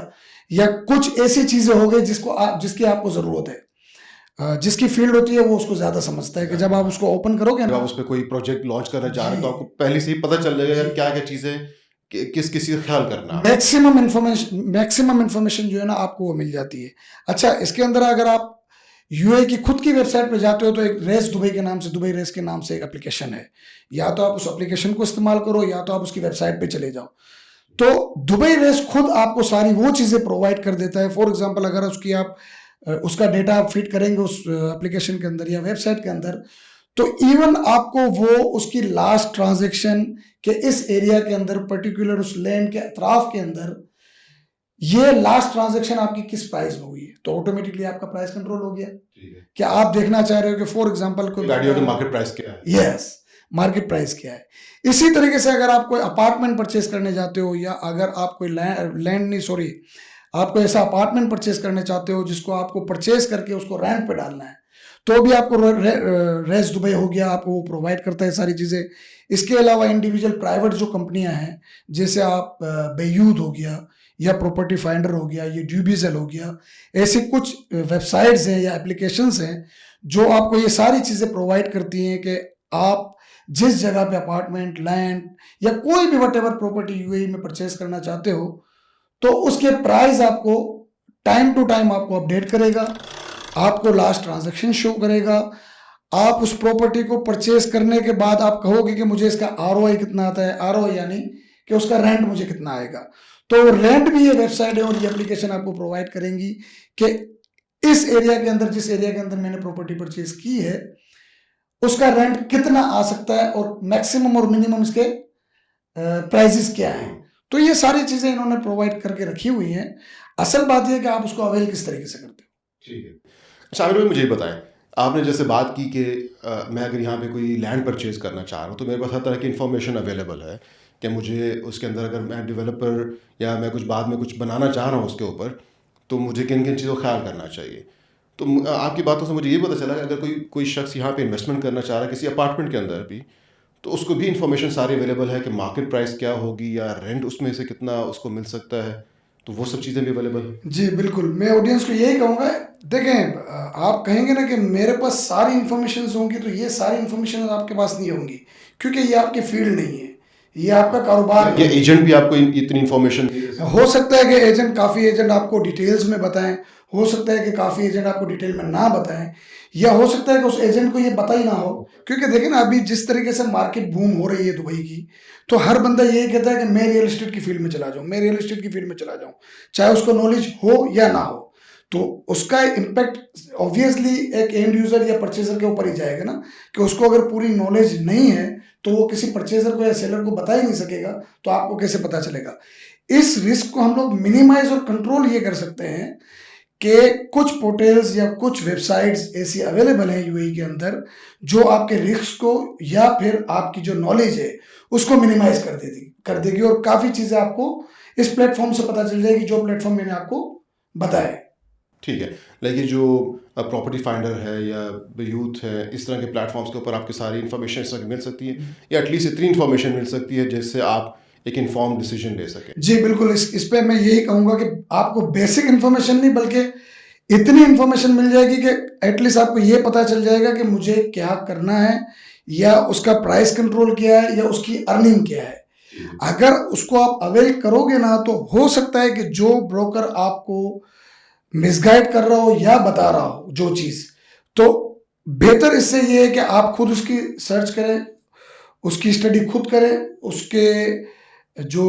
Speaker 2: या कुछ ऐसी चीजें हो गई जिसकी आपको जरूरत है। जिसकी फील्ड होती है वो उसको ज्यादा समझता है कि जब आप उसको ओपन करोगे ना,
Speaker 1: आप उस पर कोई प्रोजेक्ट लॉन्च करना चाह रहे हो तो आपको पहले से ही पता चल जाएगा यार क्या क्या चीजें किस का ख्याल करना। मैक्सिमम
Speaker 2: इंफॉर्मेशन जो है ना आपको वो मिल जाती है। अच्छा, इसके अंदर अगर आप यूए की खुद की वेबसाइट पे जाते हो तो एक रेस दुबई के नाम से, दुबई रेस के नाम से एक एप्लीकेशन है, या तो आप उस एप्लीकेशन को इस्तेमाल करो या तो आप उसकी वेबसाइट पे चले जाओ। तो दुबई रेस खुद आपको सारी वो चीजें प्रोवाइड कर देता है। फॉर एग्जाम्पल अगर उसका डेटा आप फीड करेंगे उस एप्लीकेशन के अंदर या वेबसाइट के अंदर, तो इवन आपको वो उसकी लास्ट ट्रांजैक्शन के इस एरिया के अंदर पर्टिकुलर उस लैंड के अतराफ के अंदर ये लास्ट ट्रांजैक्शन आपकी किस प्राइस में हुई है, तो ऑटोमेटिकली आपका प्राइस कंट्रोल हो गया। क्या आप देखना चाह रहे हो कि फॉर एग्जांपल कोई
Speaker 1: गाड़ियों की मार्केट प्राइस क्या है?
Speaker 2: यस, मार्केट प्राइस क्या है। इसी तरीके से अगर आप कोई अपार्टमेंट परचेस करने जाते हो, या अगर आप कोई आप कोई ऐसा अपार्टमेंट परचेस करने चाहते हो जिसको आपको परचेस करके उसको रेंट पे डालना है, तो भी आपको रेस दुबई हो गया, आपको वो प्रोवाइड करता है सारी चीज़ें। इसके अलावा इंडिविजुअल प्राइवेट जो कंपनियां हैं, जैसे आप बेयूद हो गया या प्रॉपर्टी फाइंडर हो गया, ये ड्यूबिजल हो गया, ऐसे कुछ वेबसाइट्स हैं या एप्लीकेशंस हैं जो आपको ये सारी चीज़ें प्रोवाइड करती हैं कि आप जिस जगह पे अपार्टमेंट, लैंड या कोई भी वटेवर प्रॉपर्टी यूएई में परचेस करना चाहते हो, तो उसके प्राइस आपको टाइम टू टाइम आपको अपडेट करेगा, आपको लास्ट ट्रांजैक्शन शो करेगा। आप उस प्रॉपर्टी को परचेस करने के बाद आप कहोगे कि मुझे इसका ROI कितना आता है, ROI यानी कि उसका रेंट मुझे कितना आएगा। तो रेंट भी ये वेबसाइट है और ये एप्लीकेशन आपको प्रोवाइड करेंगी कि इस एरिया के अंदर, जिस एरिया के अंदर मैंने प्रॉपर्टी परचेस की है, उसका रेंट कितना आ सकता है और मैक्सिमम और मिनिमम इसके प्राइसेस क्या हैं। तो ये सारी चीज़ें इन्होंने प्रोवाइड करके रखी हुई हैं। असल बात यह है कि आप उसको अवेल किस तरीके से करते हो।
Speaker 1: ठीक है। अच्छा आमिर भाई, मुझे ये बताएं, आपने जैसे बात की कि मैं अगर यहाँ पे कोई लैंड परचेज करना चाह रहा हूँ तो मेरे पास हर तरह की इन्फॉर्मेशन अवेलेबल है कि मुझे उसके अंदर, अगर मैं डेवलपर या मैं कुछ बाद में कुछ बनाना चाह रहा हूँ उसके ऊपर, तो मुझे किन किन चीज़ों का ख्याल करना चाहिए। तो आपकी बातों से मुझे ये पता चला कि अगर कोई शख्स यहाँ पे इन्वेस्टमेंट करना चाह रहा है किसी अपार्टमेंट के अंदर भी, तो उसको भी इन्फॉर्मेशन सारी अवेलेबल है कि मार्केट प्राइस क्या होगी या रेंट उसमें से कितना उसको मिल सकता है, तो वो सब चीज़ें भी अवेलेबल है।
Speaker 2: जी बिल्कुल, मैं ऑडियंस को यही कहूँगा, देखें आप कहेंगे ना कि मेरे पास सारी इन्फॉर्मेशन होंगी, तो ये सारी इन्फॉर्मेशन आपके पास नहीं होंगी, क्योंकि ये आपकी फील्ड नहीं है, ये आपका कारोबार
Speaker 1: ये
Speaker 2: नहीं है।
Speaker 1: एजेंट भी आपको इतनी इन्फॉर्मेशन
Speaker 2: हो सकता है कि काफ़ी एजेंट आपको डिटेल्स में बताएं, हो सकता है कि काफ़ी एजेंट आपको डिटेल में ना बताएं, या हो सकता है कि उस एजेंट को ये पता ही ना हो, क्योंकि देखें ना अभी जिस तरीके से मार्केट बूम हो रही है दुबई की, तो हर बंदा यही कहता है कि मैं रियल एस्टेट की फील्ड में चला जाऊँ, मैं रियल एस्टेट की फील्ड में चला जाऊँ, चाहे उसको नॉलेज हो या ना हो। तो उसका इम्पैक्ट ऑब्वियसली एक एंड यूजर या परचेजर के ऊपर ही जाएगा ना, कि उसको अगर पूरी नॉलेज नहीं है तो वो किसी परचेजर को या सेलर को बता ही नहीं सकेगा, तो आपको कैसे पता चलेगा। इस रिस्क को हम लोग मिनिमाइज और कंट्रोल ये कर सकते हैं कि कुछ पोर्टल्स या कुछ वेबसाइट्स ऐसी अवेलेबल हैं यूएई के अंदर जो आपके रिस्क को या फिर आपकी जो नॉलेज है उसको मिनिमाइज कर देगी, और काफ़ी चीज़ें आपको इस प्लेटफॉर्म से पता चल जाएगी जो प्लेटफॉर्म मैंने आपको बताया।
Speaker 1: ठीक है, लेकिन जो प्रॉपर्टी फाइंडर है या यूथ है, इस तरह के प्लेटफॉर्म्स के ऊपर आपकी सारी इन्फॉर्मेशन इस तरह की मिल सकती है, या एटलीस्ट इतनी इन्फॉर्मेशन मिल सकती है जिससे आप एक इन्फॉर्म डिसीजन ले सकें।
Speaker 2: जी बिल्कुल, इस पे मैं यही कहूँगा कि आपको बेसिक इन्फॉर्मेशन नहीं बल्कि इतनी इन्फॉर्मेशन मिल जाएगी कि एटलीस्ट आपको ये पता चल जाएगा कि मुझे क्या करना है, या उसका प्राइस कंट्रोल क्या है, या उसकी अर्निंग क्या है। अगर उसको आप अवेल करोगे ना, तो हो सकता है कि जो ब्रोकर आपको मिसगाइड कर रहा हो या बता रहा हो जो चीज़, तो बेहतर इससे ये है कि आप खुद उसकी सर्च करें, उसकी स्टडी खुद करें, उसके जो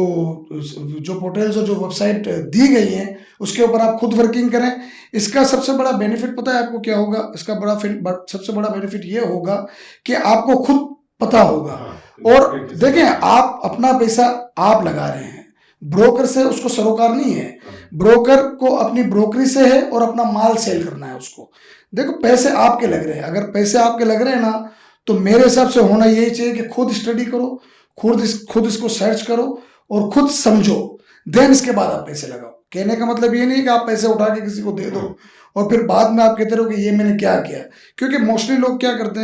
Speaker 2: जो पोर्टल्स और जो वेबसाइट दी गई हैं उसके ऊपर आप खुद वर्किंग करें। इसका सबसे बड़ा बेनिफिट पता है आपको क्या होगा? इसका सबसे बड़ा बेनिफिट ये होगा कि आपको खुद पता होगा। और देखें, आप अपना पैसा आप लगा रहे हैं, ब्रोकर से उसको सरोकार नहीं है। ब्रोकर को अपनी ब्रोकरी से है और अपना माल सेल करना है उसको। देखो, पैसे आपके लग रहे हैं, अगर पैसे आपके लग रहे हैं ना, तो मेरे हिसाब से होना यही चाहिए कि खुद स्टडी करो, खुद इसको सर्च करो और खुद समझो, देन इसके बाद आप पैसे लगाओ। कहने का मतलब ये नहीं कि आप पैसे उठा के किसी को दे दो और फिर बाद में आप कहते रहो कि ये मैंने क्या किया। क्योंकि मोस्टली लोग क्या करते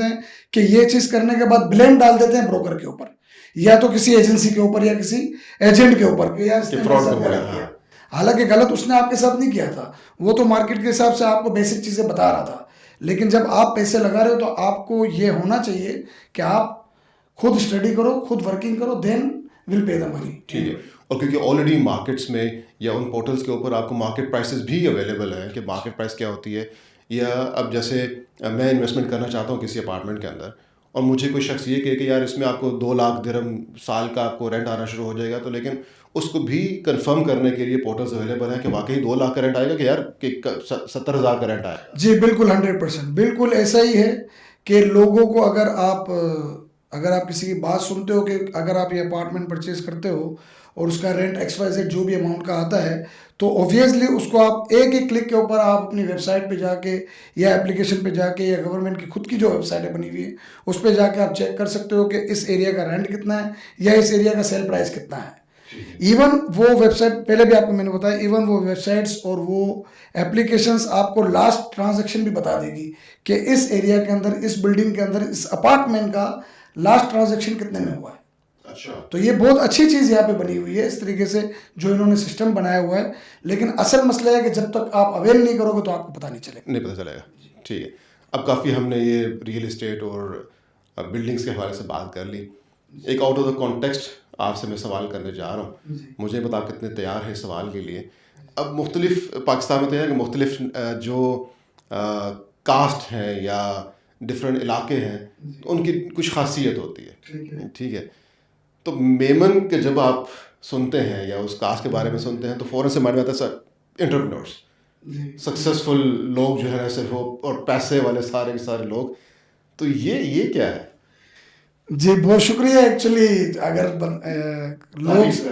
Speaker 2: हैं कि ये चीज़ करने के बाद ब्लेम डाल देते हैं ब्रोकर के ऊपर, या तो किसी एजेंसी के ऊपर या किसी एजेंट के ऊपर कि यार इसने मेरे साथ गलत किया। हालांकि गलत उसने आपके साथ नहीं किया था, वो तो मार्केट के हिसाब से आपको बेसिक चीज़ें बता रहा था। लेकिन जब आप पैसे लगा रहे हो तो आपको ये होना चाहिए कि आप खुद स्टडी करो, खुद वर्किंग करो, then will pay the money.
Speaker 1: ठीक है, और क्योंकि ऑलरेडी मार्केट्स में या उन पोर्टल्स के ऊपर आपको मार्केट प्राइसेस भी अवेलेबल है कि मार्केट प्राइस क्या होती है, या अब जैसे मैं इन्वेस्टमेंट करना चाहता हूँ किसी अपार्टमेंट के अंदर और मुझे कोई शख्स ये कहे कि यार इसमें आपको 2 लाख दिरहम साल का आपको रेंट आना शुरू हो जाएगा, तो लेकिन उसको भी कंफर्म करने के लिए पोर्टल्स अवेलेबल हैं कि वाकई 2 लाख का रेंट आएगा कि यार कि 70,000 का रेंट आएगा।
Speaker 2: जी बिल्कुल, 100% बिल्कुल ऐसा ही है कि लोगों को अगर आप किसी की बात सुनते हो कि अगर आप ये अपार्टमेंट परचेज करते हो और उसका रेंट XYZ जो भी अमाउंट का आता है, तो ऑब्वियसली उसको आप एक ही क्लिक के ऊपर आप अपनी वेबसाइट पे जाके या एप्लीकेशन पे जाके या गवर्नमेंट की खुद की जो वेबसाइट है बनी हुई है उस पे जाके आप चेक कर सकते हो कि इस एरिया का रेंट कितना है या इस एरिया का सेल प्राइस कितना है। इवन वो वेबसाइट, पहले भी आपको मैंने बताया, इवन वो वेबसाइट्स और वो एप्लीकेशंस आपको लास्ट ट्रांजैक्शन भी बता देगी कि इस एरिया के अंदर, इस बिल्डिंग के अंदर, इस अपार्टमेंट का लास्ट ट्रांजैक्शन कितने में हुआ है।
Speaker 1: अच्छा,
Speaker 2: तो ये बहुत अच्छी चीज़ यहाँ पे बनी हुई है इस तरीके से जो इन्होंने सिस्टम बनाया हुआ है। लेकिन असल मसला है कि जब तक आप अवेल नहीं करोगे तो आपको पता नहीं चलेगा।
Speaker 1: नहीं पता चलेगा। ठीक है, अब काफ़ी हमने ये रियल इस्टेट और बिल्डिंग्स के हवाले से बात कर ली। एक आउट ऑफ द कॉन्टेक्स्ट आपसे मैं सवाल करने जा रहा हूँ, मुझे बता आप कितने तैयार हैं इस सवाल के लिए। अब मुख्तलिफ पाकिस्तान में तो है कि मुख्तलिफ जो कास्ट हैं या डिफरेंट इलाके हैं उनकी कुछ खासियत होती है। ठीक है, तो मेमन के जब आप सुनते हैं या उस कास्ट के बारे में सुनते हैं तो फ़ौरन से माइंड में आता है एंटरप्रेन्योर्स, सक्सेसफुल लोग जो है सिर्फ वो, और पैसे वाले सारे के सारे लोग। तो ये क्या है?
Speaker 2: जी बहुत शुक्रिया। एक्चुअली अगर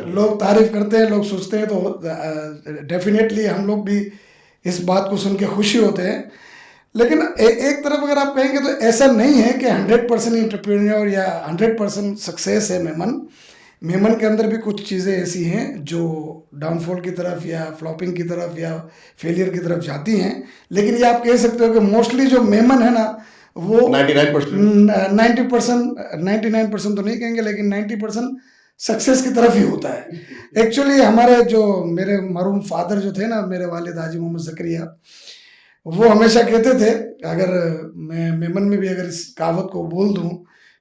Speaker 2: लोग तारीफ करते हैं, लोग सोचते हैं, तो डेफिनेटली हम लोग भी इस बात को सुन के खुशी होते हैं। लेकिन एक तरफ अगर आप कहेंगे तो ऐसा नहीं है कि 100% एंटरप्रेन्योर या 100% सक्सेस है मेमन। मेमन के अंदर भी कुछ चीज़ें ऐसी हैं जो डाउनफॉल की तरफ या फ्लॉपिंग की तरफ या फेलियर की तरफ जाती हैं। लेकिन ये आप कह सकते हो कि मोस्टली जो मेमन है ना, वो 90%, 99% तो नहीं कहेंगे, लेकिन 90% सक्सेस की तरफ ही होता है। एक्चुअली हमारे जो मेरे मरहूम फादर जो थे ना, मेरे वालिद हाजी मोहम्मद ज़करिया, वो हमेशा कहते थे, अगर मैं मेमन में भी अगर इस कहावत को बोल दूं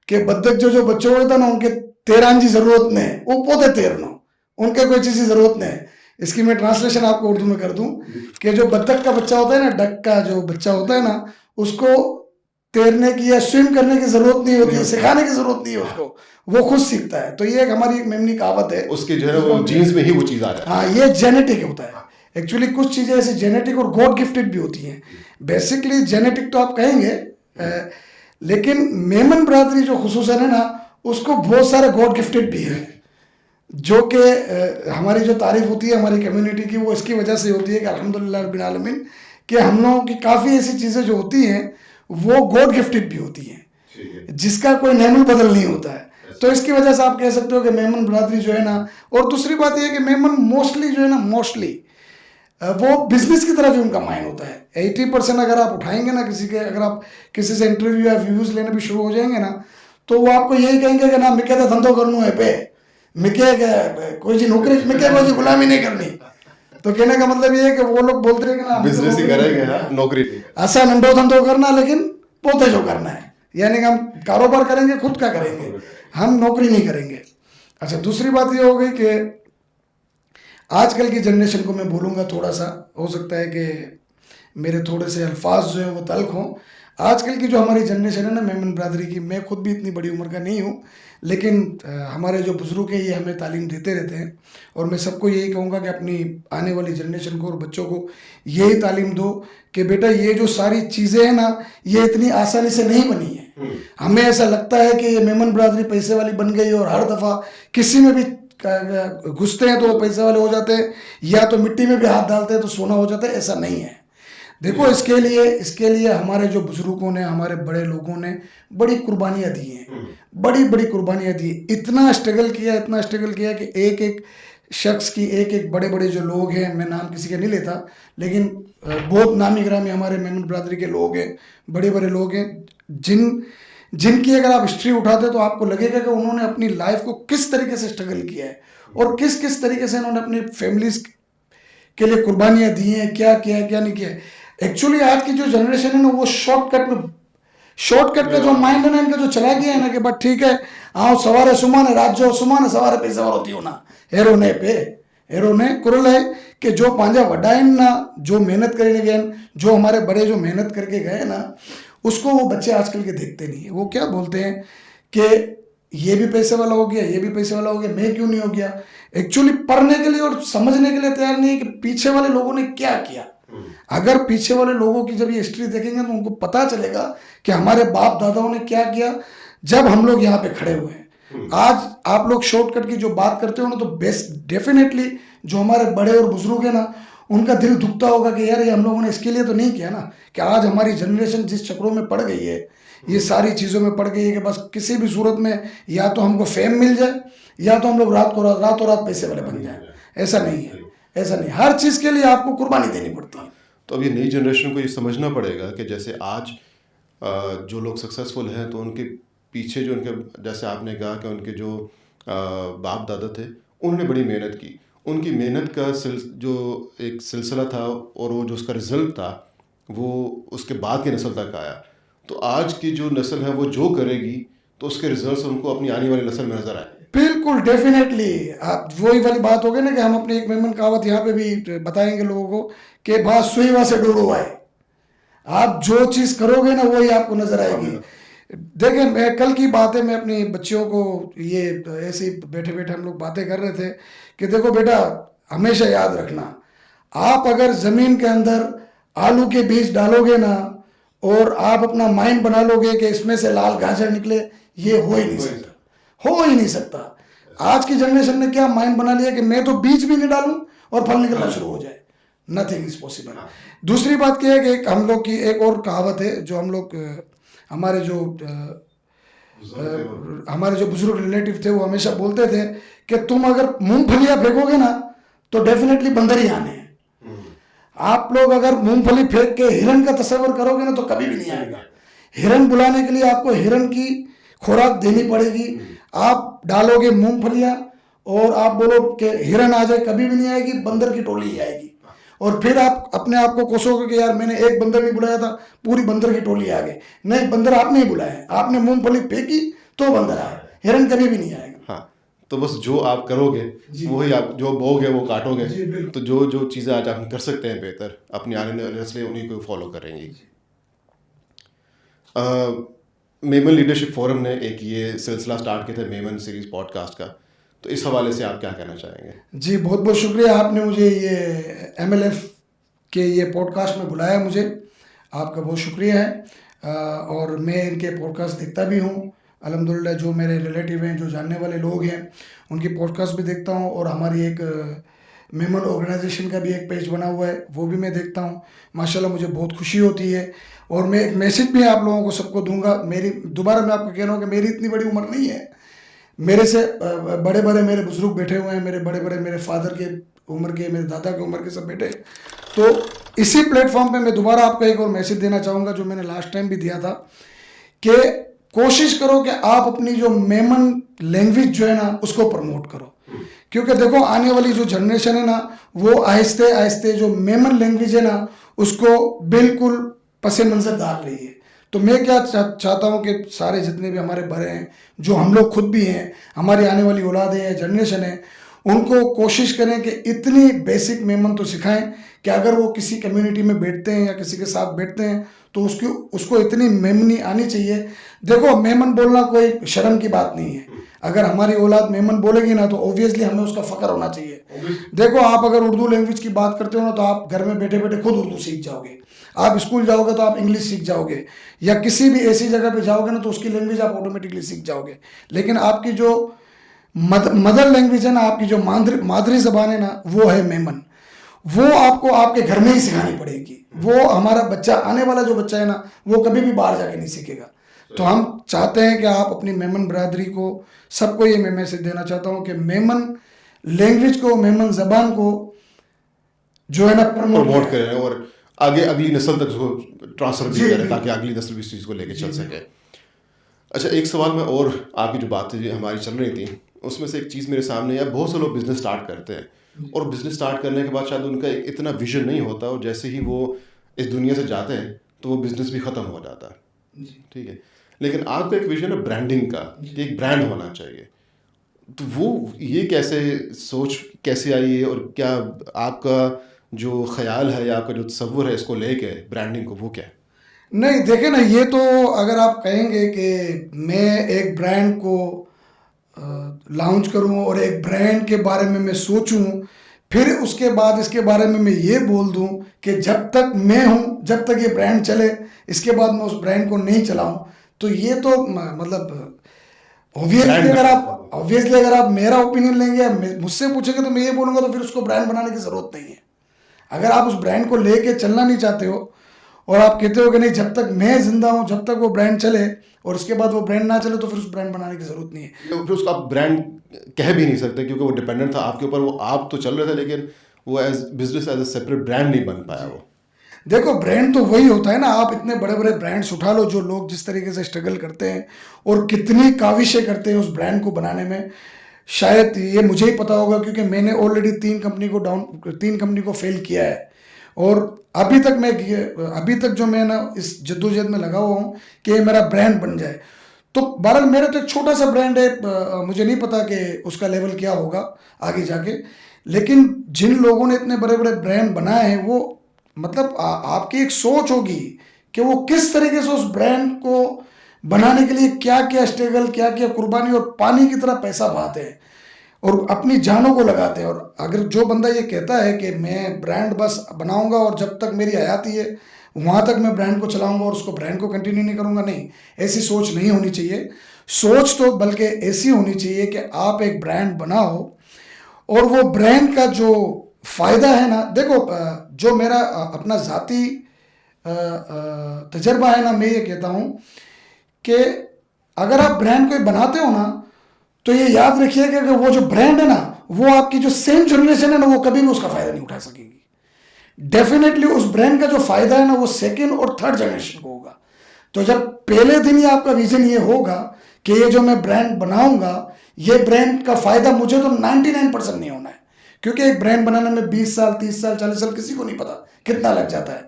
Speaker 2: कि बत्तख जो बच्चों होता ना, उनके तेरान की जरूरत नहीं, वो पोते तैरनो, उनके कोई चीज़ की जरूरत नहीं। इसकी मैं ट्रांसलेशन आपको उर्दू में कर दूं कि जो बत्तख का बच्चा होता है ना, डक का जो बच्चा होता है ना, उसको तैरने की या स्विम करने की जरूरत नहीं होती है, सिखाने की जरूरत नहीं है उसको, वो खुद सीखता है। तो ये एक हमारी मेमनी कहावत है,
Speaker 1: उसके जो है वो जीन्स में ही वो चीज़ आ जाती है।
Speaker 2: हाँ, ये जेनेटिक होता है। एक्चुअली कुछ चीज़ें ऐसी जेनेटिक और गॉड गिफ्टेड भी होती हैं। बेसिकली जेनेटिक तो आप कहेंगे, लेकिन मेमन बरादरी जो खुसूसन है ना, उसको बहुत सारे गॉड गिफ्टेड भी है, जो कि हमारी जो तारीफ होती है हमारी कम्युनिटी की, वो इसकी वजह से होती है कि अल्हम्दुलिल्लाह रब्बिल आलमीन, कि हम लोगों की काफ़ी ऐसी चीज़ें जो होती हैं वो गॉड गिफ्टेड भी होती हैं, जिसका कोई नेमुल बदल नहीं होता है। तो इसकी वजह से आप कह सकते हो कि मेमन बरादरी जो है ना, और दूसरी बात यह है कि मेमन मोस्टली जो है ना, मोस्टली वो बिजनेस की तरफ ही उनका माइंड होता है। 80% अगर आप उठाएंगे ना किसी के, अगर आप किसी से इंटरव्यू या व्यूज लेने भी शुरू हो जाएंगे ना, तो वो आपको यही कहेंगे कि ना मिके तो धंधो करनू है पे, मिके कोई जी नौकरी, मिके कोई जी गुलामी नहीं करनी। तो कहने का मतलब ये है कि वो लोग बोलते हैं कि ना
Speaker 1: बिजनेस ही करेंगे ना, नौकरी
Speaker 2: ऐसा नंडो धंधो करना, लेकिन पोते जो करना है, यानी कि हम कारोबार करेंगे, खुद का करेंगे, हम नौकरी नहीं करेंगे। अच्छा, दूसरी बात ये हो गई कि आजकल की जनरेशन को मैं बोलूँगा, थोड़ा सा हो सकता है कि मेरे थोड़े से अल्फाज जो हैं वो तल्ख हों। आजकल की जो हमारी जनरेशन है ना मेमन बरादरी की, मैं खुद भी इतनी बड़ी उम्र का नहीं हूँ, लेकिन हमारे जो बुज़ुर्ग हैं ये हमें तालीम देते रहते हैं, और मैं सबको यही कहूँगा कि अपनी आने वाली जनरेशन को और बच्चों को यही तालीम दो कि बेटा ये जो सारी चीज़ें हैं ना, ये इतनी आसानी से नहीं बनी है। हमें ऐसा लगता है कि ये मेमन बरादरी पैसे वाली बन गई और हर दफ़ा किसी में भी घुसते हैं तो वो पैसे वाले हो जाते हैं, या तो मिट्टी में भी हाथ डालते हैं तो सोना हो जाता है। ऐसा नहीं है। देखो, इसके लिए हमारे जो बुजुर्गों ने, हमारे बड़े लोगों ने बड़ी कुर्बानियाँ दी हैं, बड़ी बड़ी कुर्बानियाँ दी, इतना स्ट्रगल किया कि एक एक शख्स की, एक एक बड़े बड़े जो लोग हैं, मैं नाम किसी का नहीं लेता, लेकिन बहुत नामी ग्रामी हमारे मेमन बरादरी के लोग हैं, बड़े बड़े लोग हैं, जिनकी अगर आप हिस्ट्री उठाते तो आपको लगेगा कि उन्होंने अपनी लाइफ को किस तरीके से स्ट्रगल किया है और किस किस तरीके से उन्होंने अपनी फैमिलीज के लिए कुर्बानियाँ दी हैं, क्या किया है क्या नहीं किया है। एक्चुअली आज की जो जनरेशन है ना, वो शॉर्टकट का जो माइंड है ना इनका, जो चला गया है ना कि बस ठीक है, आओ सवारे सुमाने रात जो सुमाने सवारे पैसे वार होती हो ना, हेरो ने कुरल है कि जो पांजा वडाइन ना, जो मेहनत करने गए, जो हमारे बड़े जो मेहनत करके गए ना, उसको वो बच्चे आजकल के देखते नहीं है। वो क्या बोलते हैं कि ये भी पैसे वाला हो गया, ये भी पैसे वाला हो गया, मैं क्यों नहीं हो गया। एक्चुअली पढ़ने के लिए और समझने के लिए तैयार नहीं है कि पीछे वाले लोगों ने क्या किया। अगर पीछे वाले लोगों की जब ये हिस्ट्री देखेंगे तो उनको पता चलेगा कि हमारे बाप दादाओं ने क्या किया जब हम लोग यहाँ पे खड़े हुए हैं। आज आप लोग शॉर्टकट की जो बात करते हो ना, तो बेस्ट डेफिनेटली जो हमारे बड़े और बुजुर्ग है ना, उनका दिल दुखता होगा कि यार ये हम लोगों ने इसके लिए तो नहीं किया ना, कि आज हमारी जनरेशन जिस चक्रों में पड़ गई है, ये सारी चीज़ों में पड़ गई है कि बस किसी भी सूरत में या तो हमको फेम मिल जाए या तो हम लोग रातों रात पैसे वाले बन जाए। ऐसा नहीं है, ऐसा नहीं, हर चीज़ के लिए आपको कुर्बानी देनी पड़ती है।
Speaker 1: तो अब ये नई जनरेशन को ये समझना पड़ेगा कि जैसे आज जो लोग सक्सेसफुल हैं तो उनके पीछे जो उनके, जैसे आपने कहा कि उनके जो बाप दादा थे उन्होंने बड़ी मेहनत की, उनकी मेहनत का जो एक सिलसिला था और वो जो उसका रिजल्ट था वो उसके बाद की नस्ल तक आया। तो आज की जो नस्ल है वो जो करेगी तो उसके रिजल्ट्स उनको अपनी आने वाली नस्ल में नजर आए।
Speaker 2: बिल्कुल डेफिनेटली, आप वही वाली बात हो गई ना कि हम अपनी एक मेमन कहावत यहाँ पे भी बताएंगे लोगों को कि बात सुई वहाँ से डोरो आए। आप जो चीज़ करोगे ना वही आपको नजर आएगी। देखिए, मैं कल की बात है, मैं अपनी बच्चियों को ये ऐसे ही बैठे बैठे हम लोग बातें कर रहे थे कि देखो बेटा, हमेशा याद रखना, आप अगर ज़मीन के अंदर आलू के बीज डालोगे ना और आप अपना माइंड बना लोगे कि इसमें से लाल गाजर निकले, ये हो ही नहीं सकता, हो ही नहीं सकता। आज की जनरेशन ने क्या माइंड बना लिया कि मैं तो बीज भी नहीं डालूं और फल निकलना शुरू हो जाए। Nothing is possible. दूसरी बात क्या है कि हम लोग की एक और कहावत है जो हम लोग हमारे जो बुजुर्ग रिलेटिव थे वो हमेशा बोलते थे कि तुम अगर मूंगफलियां फेंकोगे ना तो डेफिनेटली बंदर ही आने हैं। आप लोग अगर मूंगफली फेंक के हिरन का तस्वर करोगे ना तो कभी भी नहीं आएगा। हिरन बुलाने के लिए आपको हिरन की खुराक देनी पड़ेगी। आप डालोगे मूंगफलियां और आप बोलो कि हिरन आ जाए, कभी भी नहीं आएगी, बंदर की टोली ही आएगी। और फिर आप अपने आप को कोसोगे कि यार मैंने एक बंदर नहीं बुलाया था, पूरी बंदर की टोली आ गई। नहीं, बंदर आपने ही बुलाया, आपने मूंगफली फेंकी तो बंदर आया, हिरन कभी भी नहीं आएगा।
Speaker 1: हाँ, तो बस जो आप करोगे वही आप, जो बोगे वो काटोगे। तो जो जो चीज़ें आज आप कर सकते हैं बेहतर, अपनी आने वाली नस्लें उन्हीं को फॉलो करेंगी। मेमन लीडरशिप फोरम ने एक ये सिलसिला स्टार्ट किया था मेमन सीरीज पॉडकास्ट का, तो इस हवाले से आप क्या कहना चाहेंगे?
Speaker 2: जी बहुत बहुत शुक्रिया, आपने मुझे ये MLF के ये पॉडकास्ट में बुलाया, मुझे आपका बहुत शुक्रिया है। और मैं इनके पॉडकास्ट देखता भी हूँ अल्हम्दुलिल्लाह। जो मेरे रिलेटिव हैं, जो जानने वाले लोग हैं, उनकी पॉडकास्ट भी देखता हूँ। और हमारी एक मेमन ऑर्गेनाइजेशन का भी एक पेज बना हुआ है, वो भी मैं देखता हूँ। माशाल्लाह मुझे बहुत खुशी होती है। और मैं एक मैसेज भी आप लोगों को सबको दूंगा। मेरी दोबारा मैं आपको कह रहा हूँ कि मेरी इतनी बड़ी उम्र नहीं है, मेरे से बड़े बड़े मेरे बुजुर्ग बैठे हुए हैं, मेरे बड़े बड़े मेरे फादर के उम्र के, मेरे दादा की उम्र के सब बैठे। तो इसी प्लेटफॉर्म पे मैं दोबारा आपको एक और मैसेज देना चाहूँगा जो मैंने लास्ट टाइम भी दिया था कि कोशिश करो कि आप अपनी जो मेमन लैंग्वेज जो है ना उसको प्रमोट करो। क्योंकि देखो आने वाली जो जनरेशन है ना वो आहिस्ते आहिस्ते जो मेमन लैंग्वेज है ना उसको बिल्कुल पसे मंजर डाल रही है। तो मैं क्या चाहता हूँ कि सारे जितने भी हमारे बड़े हैं, जो हम लोग खुद भी हैं, हमारी आने वाली औलादें हैं, जनरेशन है, उनको कोशिश करें कि इतनी बेसिक मेमन तो सिखाएं कि अगर वो किसी कम्युनिटी में बैठते हैं या किसी के साथ बैठते हैं तो उसको इतनी मेमनी आनी चाहिए। देखो मेमन बोलना कोई शर्म की बात नहीं है। अगर हमारी औलाद मेमन बोलेगी ना तो ऑब्वियसली हमें उसका फ़ख्र होना चाहिए। देखो आप अगर उर्दू लैंग्वेज की बात करते हो ना तो आप घर में बैठे बैठे खुद उर्दू सीख जाओगे। आप स्कूल जाओगे तो आप इंग्लिश सीख जाओगे, या किसी भी ऐसी जगह पे जाओगे ना तो उसकी लैंग्वेज आप ऑटोमेटिकली सीख जाओगे। लेकिन आपकी जो मदर लैंग्वेज है ना, आपकी जो मादरी ज़बान है ना, वो है मेमन। वो आपको आपके घर में ही सिखानी पड़ेगी। वो हमारा बच्चा, आने वाला जो बच्चा है ना, वो कभी भी बाहर जाके नहीं सीखेगा। तो हम चाहते हैं कि आप अपनी मेमन बरादरी को, सबको ये मैं मैसेज देना चाहता हूँ कि मेमन लैंग्वेज को, मेमन ज़बान को जो है ना
Speaker 1: प्रमोट करें और आगे अगली नस्ल तक उसको ट्रांसफर भी करें ताकि अगली नस्ल भी इस चीज़ को लेके चल सके। अच्छा, एक सवाल में और, आपकी जो बातें हमारी चल रही थी उसमें से एक चीज़ मेरे सामने है। बहुत से लोग बिजनेस स्टार्ट करते हैं और बिजनेस स्टार्ट करने के बाद शायद उनका इतना विजन नहीं होता और जैसे ही वो इस दुनिया से जाते हैं तो वो बिजनेस भी ख़त्म हो जाता है। ठीक है, लेकिन आपका एक विजन है ब्रांडिंग का कि एक ब्रांड होना चाहिए। तो वो ये कैसे सोच कैसे आई है और क्या आपका जो ख्याल है या आपका जो तसव्वुर है इसको लेके ब्रांडिंग को, वो क्या है?
Speaker 2: नहीं देखे ना, ये तो अगर आप कहेंगे कि मैं एक ब्रांड को लॉन्च करूं और एक ब्रांड के बारे में मैं सोचूं, फिर उसके बाद इसके बारे में मैं ये बोल दूं कि जब तक मैं हूं, जब तक ये ब्रांड चले, इसके बाद मैं उस ब्रांड को नहीं चलाऊं, तो ये तो मतलब ऑब्वियसली अगर आप मेरा ओपिनियन लेंगे या मुझसे पूछेंगे तो मैं ये बोलूँगा तो फिर उसको ब्रांड बनाने की ज़रूरत नहीं है। अगर आप उस ब्रांड को लेके चलना नहीं चाहते हो और आप कहते हो कि नहीं जब तक मैं जिंदा हूँ जब तक वो ब्रांड चले और उसके बाद वो ब्रांड ना चले, तो फिर उस ब्रांड बनाने की ज़रूरत नहीं है।
Speaker 1: फिर उसको आप ब्रांड कह भी नहीं सकते क्योंकि वो डिपेंडेंट था आपके ऊपर। वो आप तो चल रहे थे लेकिन वो as business as a separate brand नहीं बन पाया। वो
Speaker 2: देखो ब्रांड तो वही होता है ना, आप इतने बड़े बड़े ब्रांड्स उठा लो, जो लोग जिस तरीके से स्ट्रगल करते हैं और कितनी काविशें करते हैं उस ब्रांड को बनाने में। शायद ये मुझे ही पता होगा क्योंकि मैंने ऑलरेडी 3 कंपनी को फेल किया है और अभी तक जो मैं ना इस जद्दोजहद में लगा हुआ हूँ कि ये मेरा ब्रांड बन जाए। तो बहरहाल मेरा तो एक छोटा सा ब्रांड है, मुझे नहीं पता कि उसका लेवल क्या होगा आगे जाके। लेकिन जिन लोगों ने इतने बड़े बड़े ब्रांड बनाए हैं वो मतलब आपकी एक सोच होगी कि वो किस तरीके से उस ब्रांड को बनाने के लिए क्या क्या स्ट्रगल, क्या क्या कुर्बानी और पानी की तरह पैसा बहाते हैं और अपनी जानों को लगाते हैं। और अगर जो बंदा ये कहता है कि मैं ब्रांड बस बनाऊंगा और जब तक मेरी हयाती है वहाँ तक मैं ब्रांड को चलाऊंगा और उसको ब्रांड को कंटिन्यू नहीं करूंगा, नहीं, ऐसी सोच नहीं होनी चाहिए। सोच तो बल्कि ऐसी होनी चाहिए कि आप एक ब्रांड बनाओ और वो ब्रांड का जो फ़ायदा है ना, देखो जो मेरा अपना ज़ाती तजर्बा है ना, मैं ये कहता हूँ कि अगर आप ब्रांड कोई बनाते हो ना, तो ये याद रखिएगा कि वो जो ब्रांड है ना, वो आपकी जो सेम जनरेशन है ना, वो कभी भी उसका फ़ायदा नहीं उठा सकेगी। डेफिनेटली उस ब्रांड का जो फ़ायदा है ना, वो सेकेंड और थर्ड जनरेशन को होगा। तो जब पहले दिन ही आपका विजन ये होगा कि ये जो मैं ब्रांड बनाऊंगा, ये ब्रांड का फ़ायदा मुझे तो 99% नहीं होना है, क्योंकि एक ब्रांड बनाने में 20 साल 30 साल 40 साल किसी को नहीं पता कितना लग जाता है।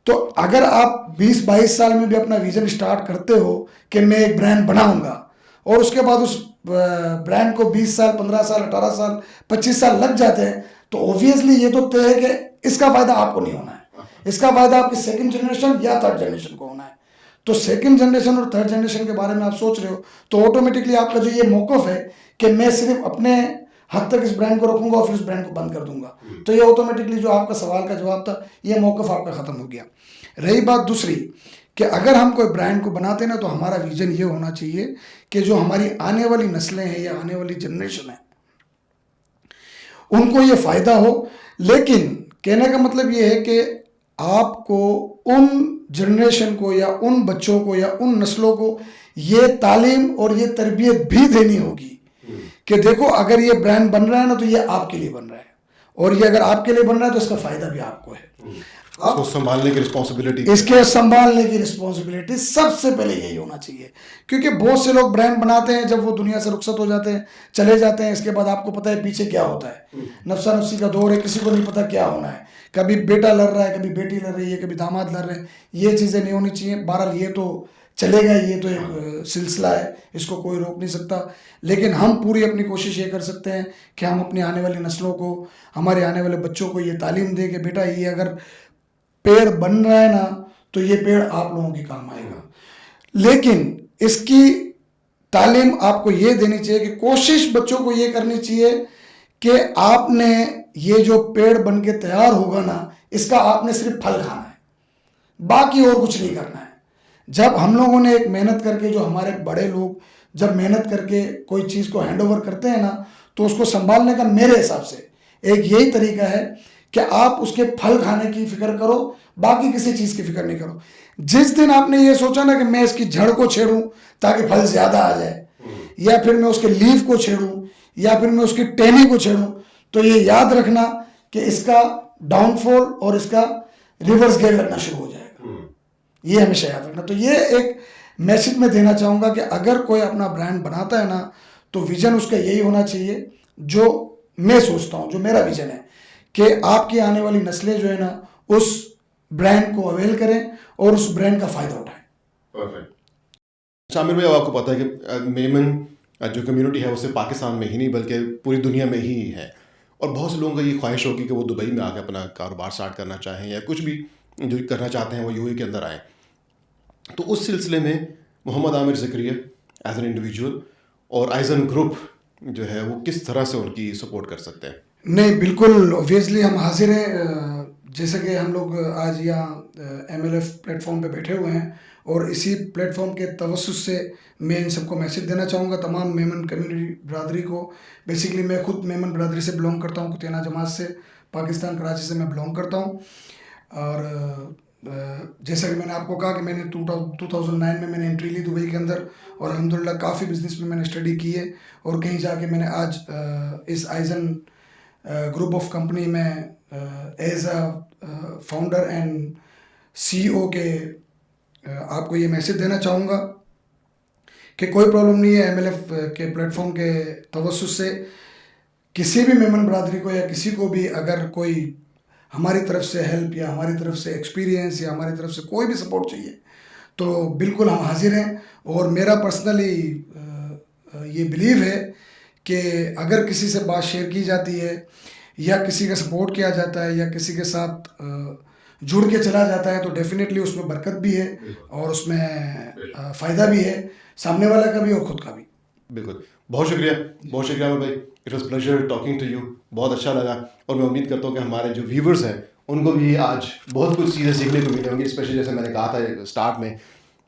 Speaker 2: तो अगर आप 20-22 साल में भी अपना विजन स्टार्ट करते हो कि मैं एक ब्रांड बनाऊंगा, और उसके बाद उस ब्रांड को 20 साल 15 साल 18 साल 25 साल लग जाते हैं, तो ऑब्वियसली ये तो तय है कि इसका फ़ायदा आपको नहीं होना है, इसका फ़ायदा आपकी सेकंड जनरेशन या थर्ड जनरेशन को होना है। तो सेकंड जनरेशन और थर्ड जनरेशन के बारे में आप सोच रहे हो, तो ऑटोमेटिकली आपका जो ये मौक़िफ़ है कि मैं सिर्फ अपने हद तक इस ब्रांड को रखूंगा और फिर इस ब्रांड को बंद कर दूंगा, तो ये ऑटोमेटिकली जो आपका सवाल का जवाब था, ये मौक़िफ़ आपका ख़त्म हो गया। रही बात दूसरी कि अगर हम कोई ब्रांड को बनाते हैं ना, तो हमारा विजन ये होना चाहिए कि जो हमारी आने वाली नस्लें हैं या आने वाली जनरेशन है, उनको ये फ़ायदा हो। लेकिन कहने का मतलब ये है कि आपको उन जनरेशन को या उन बच्चों को या उन नस्लों को ये तालीम और ये तरबियत भी देनी होगी कि देखो, अगर ये ब्रांड बन रहा है ना, तो ये आपके लिए बन रहा है, और ये अगर आपके लिए बन रहा है तो इसका फ़ायदा भी आपको है।
Speaker 1: इसको संभालने की रिस्पॉन्सिबिलिटी,
Speaker 2: इसके संभालने की रिस्पॉन्सिबिलिटी सबसे पहले यही होना चाहिए, क्योंकि बहुत से लोग ब्रांड बनाते हैं, जब वो दुनिया से रुखसत हो जाते हैं, चले जाते हैं, इसके बाद आपको पता है पीछे क्या होता है। नफसा नफसी का दौर है, किसी को नहीं पता क्या होना है, कभी बेटा लड़ रहा है, कभी बेटी लड़ रही है, कभी दामाद लड़ रहे हैं। ये चीज़ें नहीं होनी चाहिए। बहरहाल ये तो चलेगा, ये तो एक सिलसिला है, इसको कोई रोक नहीं सकता। लेकिन हम पूरी अपनी कोशिश ये कर सकते हैं कि हम अपनी आने वाली नस्लों को, हमारे आने वाले बच्चों को ये तालीम दें कि बेटा, ये अगर पेड़ बन रहा है ना, तो ये पेड़ आप लोगों के काम आएगा। लेकिन इसकी तालीम आपको ये देनी चाहिए कि कोशिश बच्चों को ये करनी चाहिए कि आपने ये जो पेड़ बन के तैयार होगा ना, इसका आपने सिर्फ फल खाना है, बाकी और कुछ नहीं करना है। जब हम लोगों ने एक मेहनत करके, जो हमारे बड़े लोग जब मेहनत करके कोई चीज़ को हैंड ओवर करते हैं ना, तो उसको संभालने का मेरे हिसाब से एक यही तरीका है कि आप उसके फल खाने की फिक्र करो, बाकी किसी चीज़ की फिक्र नहीं करो। जिस दिन आपने ये सोचा ना कि मैं इसकी जड़ को छेड़ूं ताकि फल ज़्यादा आ जाए, या फिर मैं उसके लीफ को छेड़ूं, या फिर मैं उसकी टहनी को छेड़ूं, तो ये याद रखना कि इसका डाउनफॉल और इसका रिवर्स गेयर लगना शुरू हो जाएगा। ये हमेशा याद रखना। तो ये एक मैसेज मैं देना चाहूँगा कि अगर कोई अपना ब्रांड बनाता है ना, तो विजन उसका यही होना चाहिए, जो मैं सोचता हूँ, जो मेरा विजन है, कि आपकी आने वाली नस्लें जो है ना, उस ब्रांड को अवेल करें और उस ब्रांड का फ़ायदा उठाएं।
Speaker 1: परफेक्ट। शामिर भाई, आपको पता है कि मेमन जो कम्युनिटी है, वो सिर्फ पाकिस्तान में ही नहीं बल्कि पूरी दुनिया में ही है, और बहुत से लोगों का ये ख्वाहिश होगी कि वो दुबई में आकर अपना कारोबार स्टार्ट करना चाहें, या कुछ भी जो करना चाहते हैं वो यूएई के अंदर आएँ। तो उस सिलसिले में Mohammad Aamir Zakaria as an individual और आइजन ग्रुप जो है, वो किस तरह से उनकी सपोर्ट कर सकते हैं?
Speaker 2: नहीं, बिल्कुल ऑब्वियसली हम हाजिर हैं। जैसे कि हम लोग आज यहाँ MLF प्लेटफॉर्म पे बैठे हुए हैं, और इसी प्लेटफॉर्म के तवस्सुस से मैं इन सबको मैसेज देना चाहूँगा, तमाम मेमन कम्युनिटी बरादरी को। बेसिकली मैं खुद मेमन बरादरी से बिलोंग करता हूँ, कुतैना जमात से, पाकिस्तान कराची से मैं बिलोंग करता हूँ। और जैसा कि मैंने आपको कहा कि मैंने 2009 में मैंने एंट्री ली दुबई के अंदर, और अल्हम्दुलिल्लाह काफ़ी बिज़नेस में मैंने स्टडी की है, और कहीं जाके मैंने आज इस आइजन ग्रुप ऑफ कंपनी में as a founder and CEO के आपको ये मैसेज देना चाहूँगा कि कोई प्रॉब्लम नहीं है। MLF के प्लेटफॉर्म के तवस्सुस से किसी भी मेमन बरादरी को या किसी को भी अगर कोई हमारी तरफ से हेल्प या हमारी तरफ से एक्सपीरियंस या हमारी तरफ से कोई भी सपोर्ट चाहिए, तो बिल्कुल हम हाजिर हैं। और मेरा पर्सनली ये बिलीव है कि अगर किसी से बात शेयर की जाती है, या किसी का सपोर्ट किया जाता है, या किसी के साथ जुड़ के चला जाता है, तो डेफिनेटली उसमें बरकत भी है और उसमें फ़ायदा भी है, सामने वाला का भी और ख़ुद का भी।
Speaker 1: बिल्कुल, बहुत शुक्रिया आमिर भाई। It was pleasure talking to you. बहुत अच्छा लगा, और मैं उम्मीद करता हूँ कि हमारे जो व्यूवर्स हैं उनको भी आज बहुत कुछ चीज़ें सीखने को मिली होंगी, स्पेशली जैसे मैंने कहा था स्टार्ट में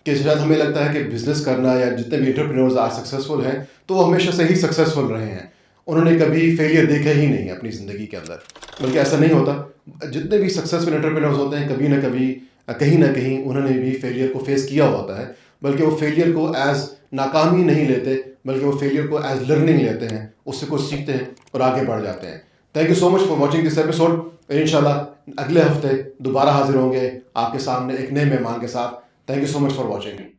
Speaker 1: कि शायद हमें लगता है कि बिज़नेस करना या जितने भी एंटरप्रेन्योर्स आज सक्सेसफुल हैं तो वो हमेशा से ही सक्सेसफुल रहे हैं, उन्होंने कभी फेलियर देखा ही नहीं है अपनी ज़िंदगी के अंदर। बल्कि ऐसा नहीं होता, जितने भी सक्सेसफुल एंटरप्रेन्योर्स होते हैं कभी ना कभी कहीं ना कहीं उन्होंने भी फेलियर को फेस किया होता है, बल्कि वो फेलियर को एज नाकामी नहीं लेते, बल्कि वो फेलियर को एज लर्निंग लेते हैं, उससे कुछ सीखते हैं और आगे बढ़ जाते हैं। Thank you so much for watching this episode. इंशाल्लाह अगले हफ्ते दोबारा हाजिर होंगे आपके सामने एक नए मेहमान के साथ। Thank you so much for watching.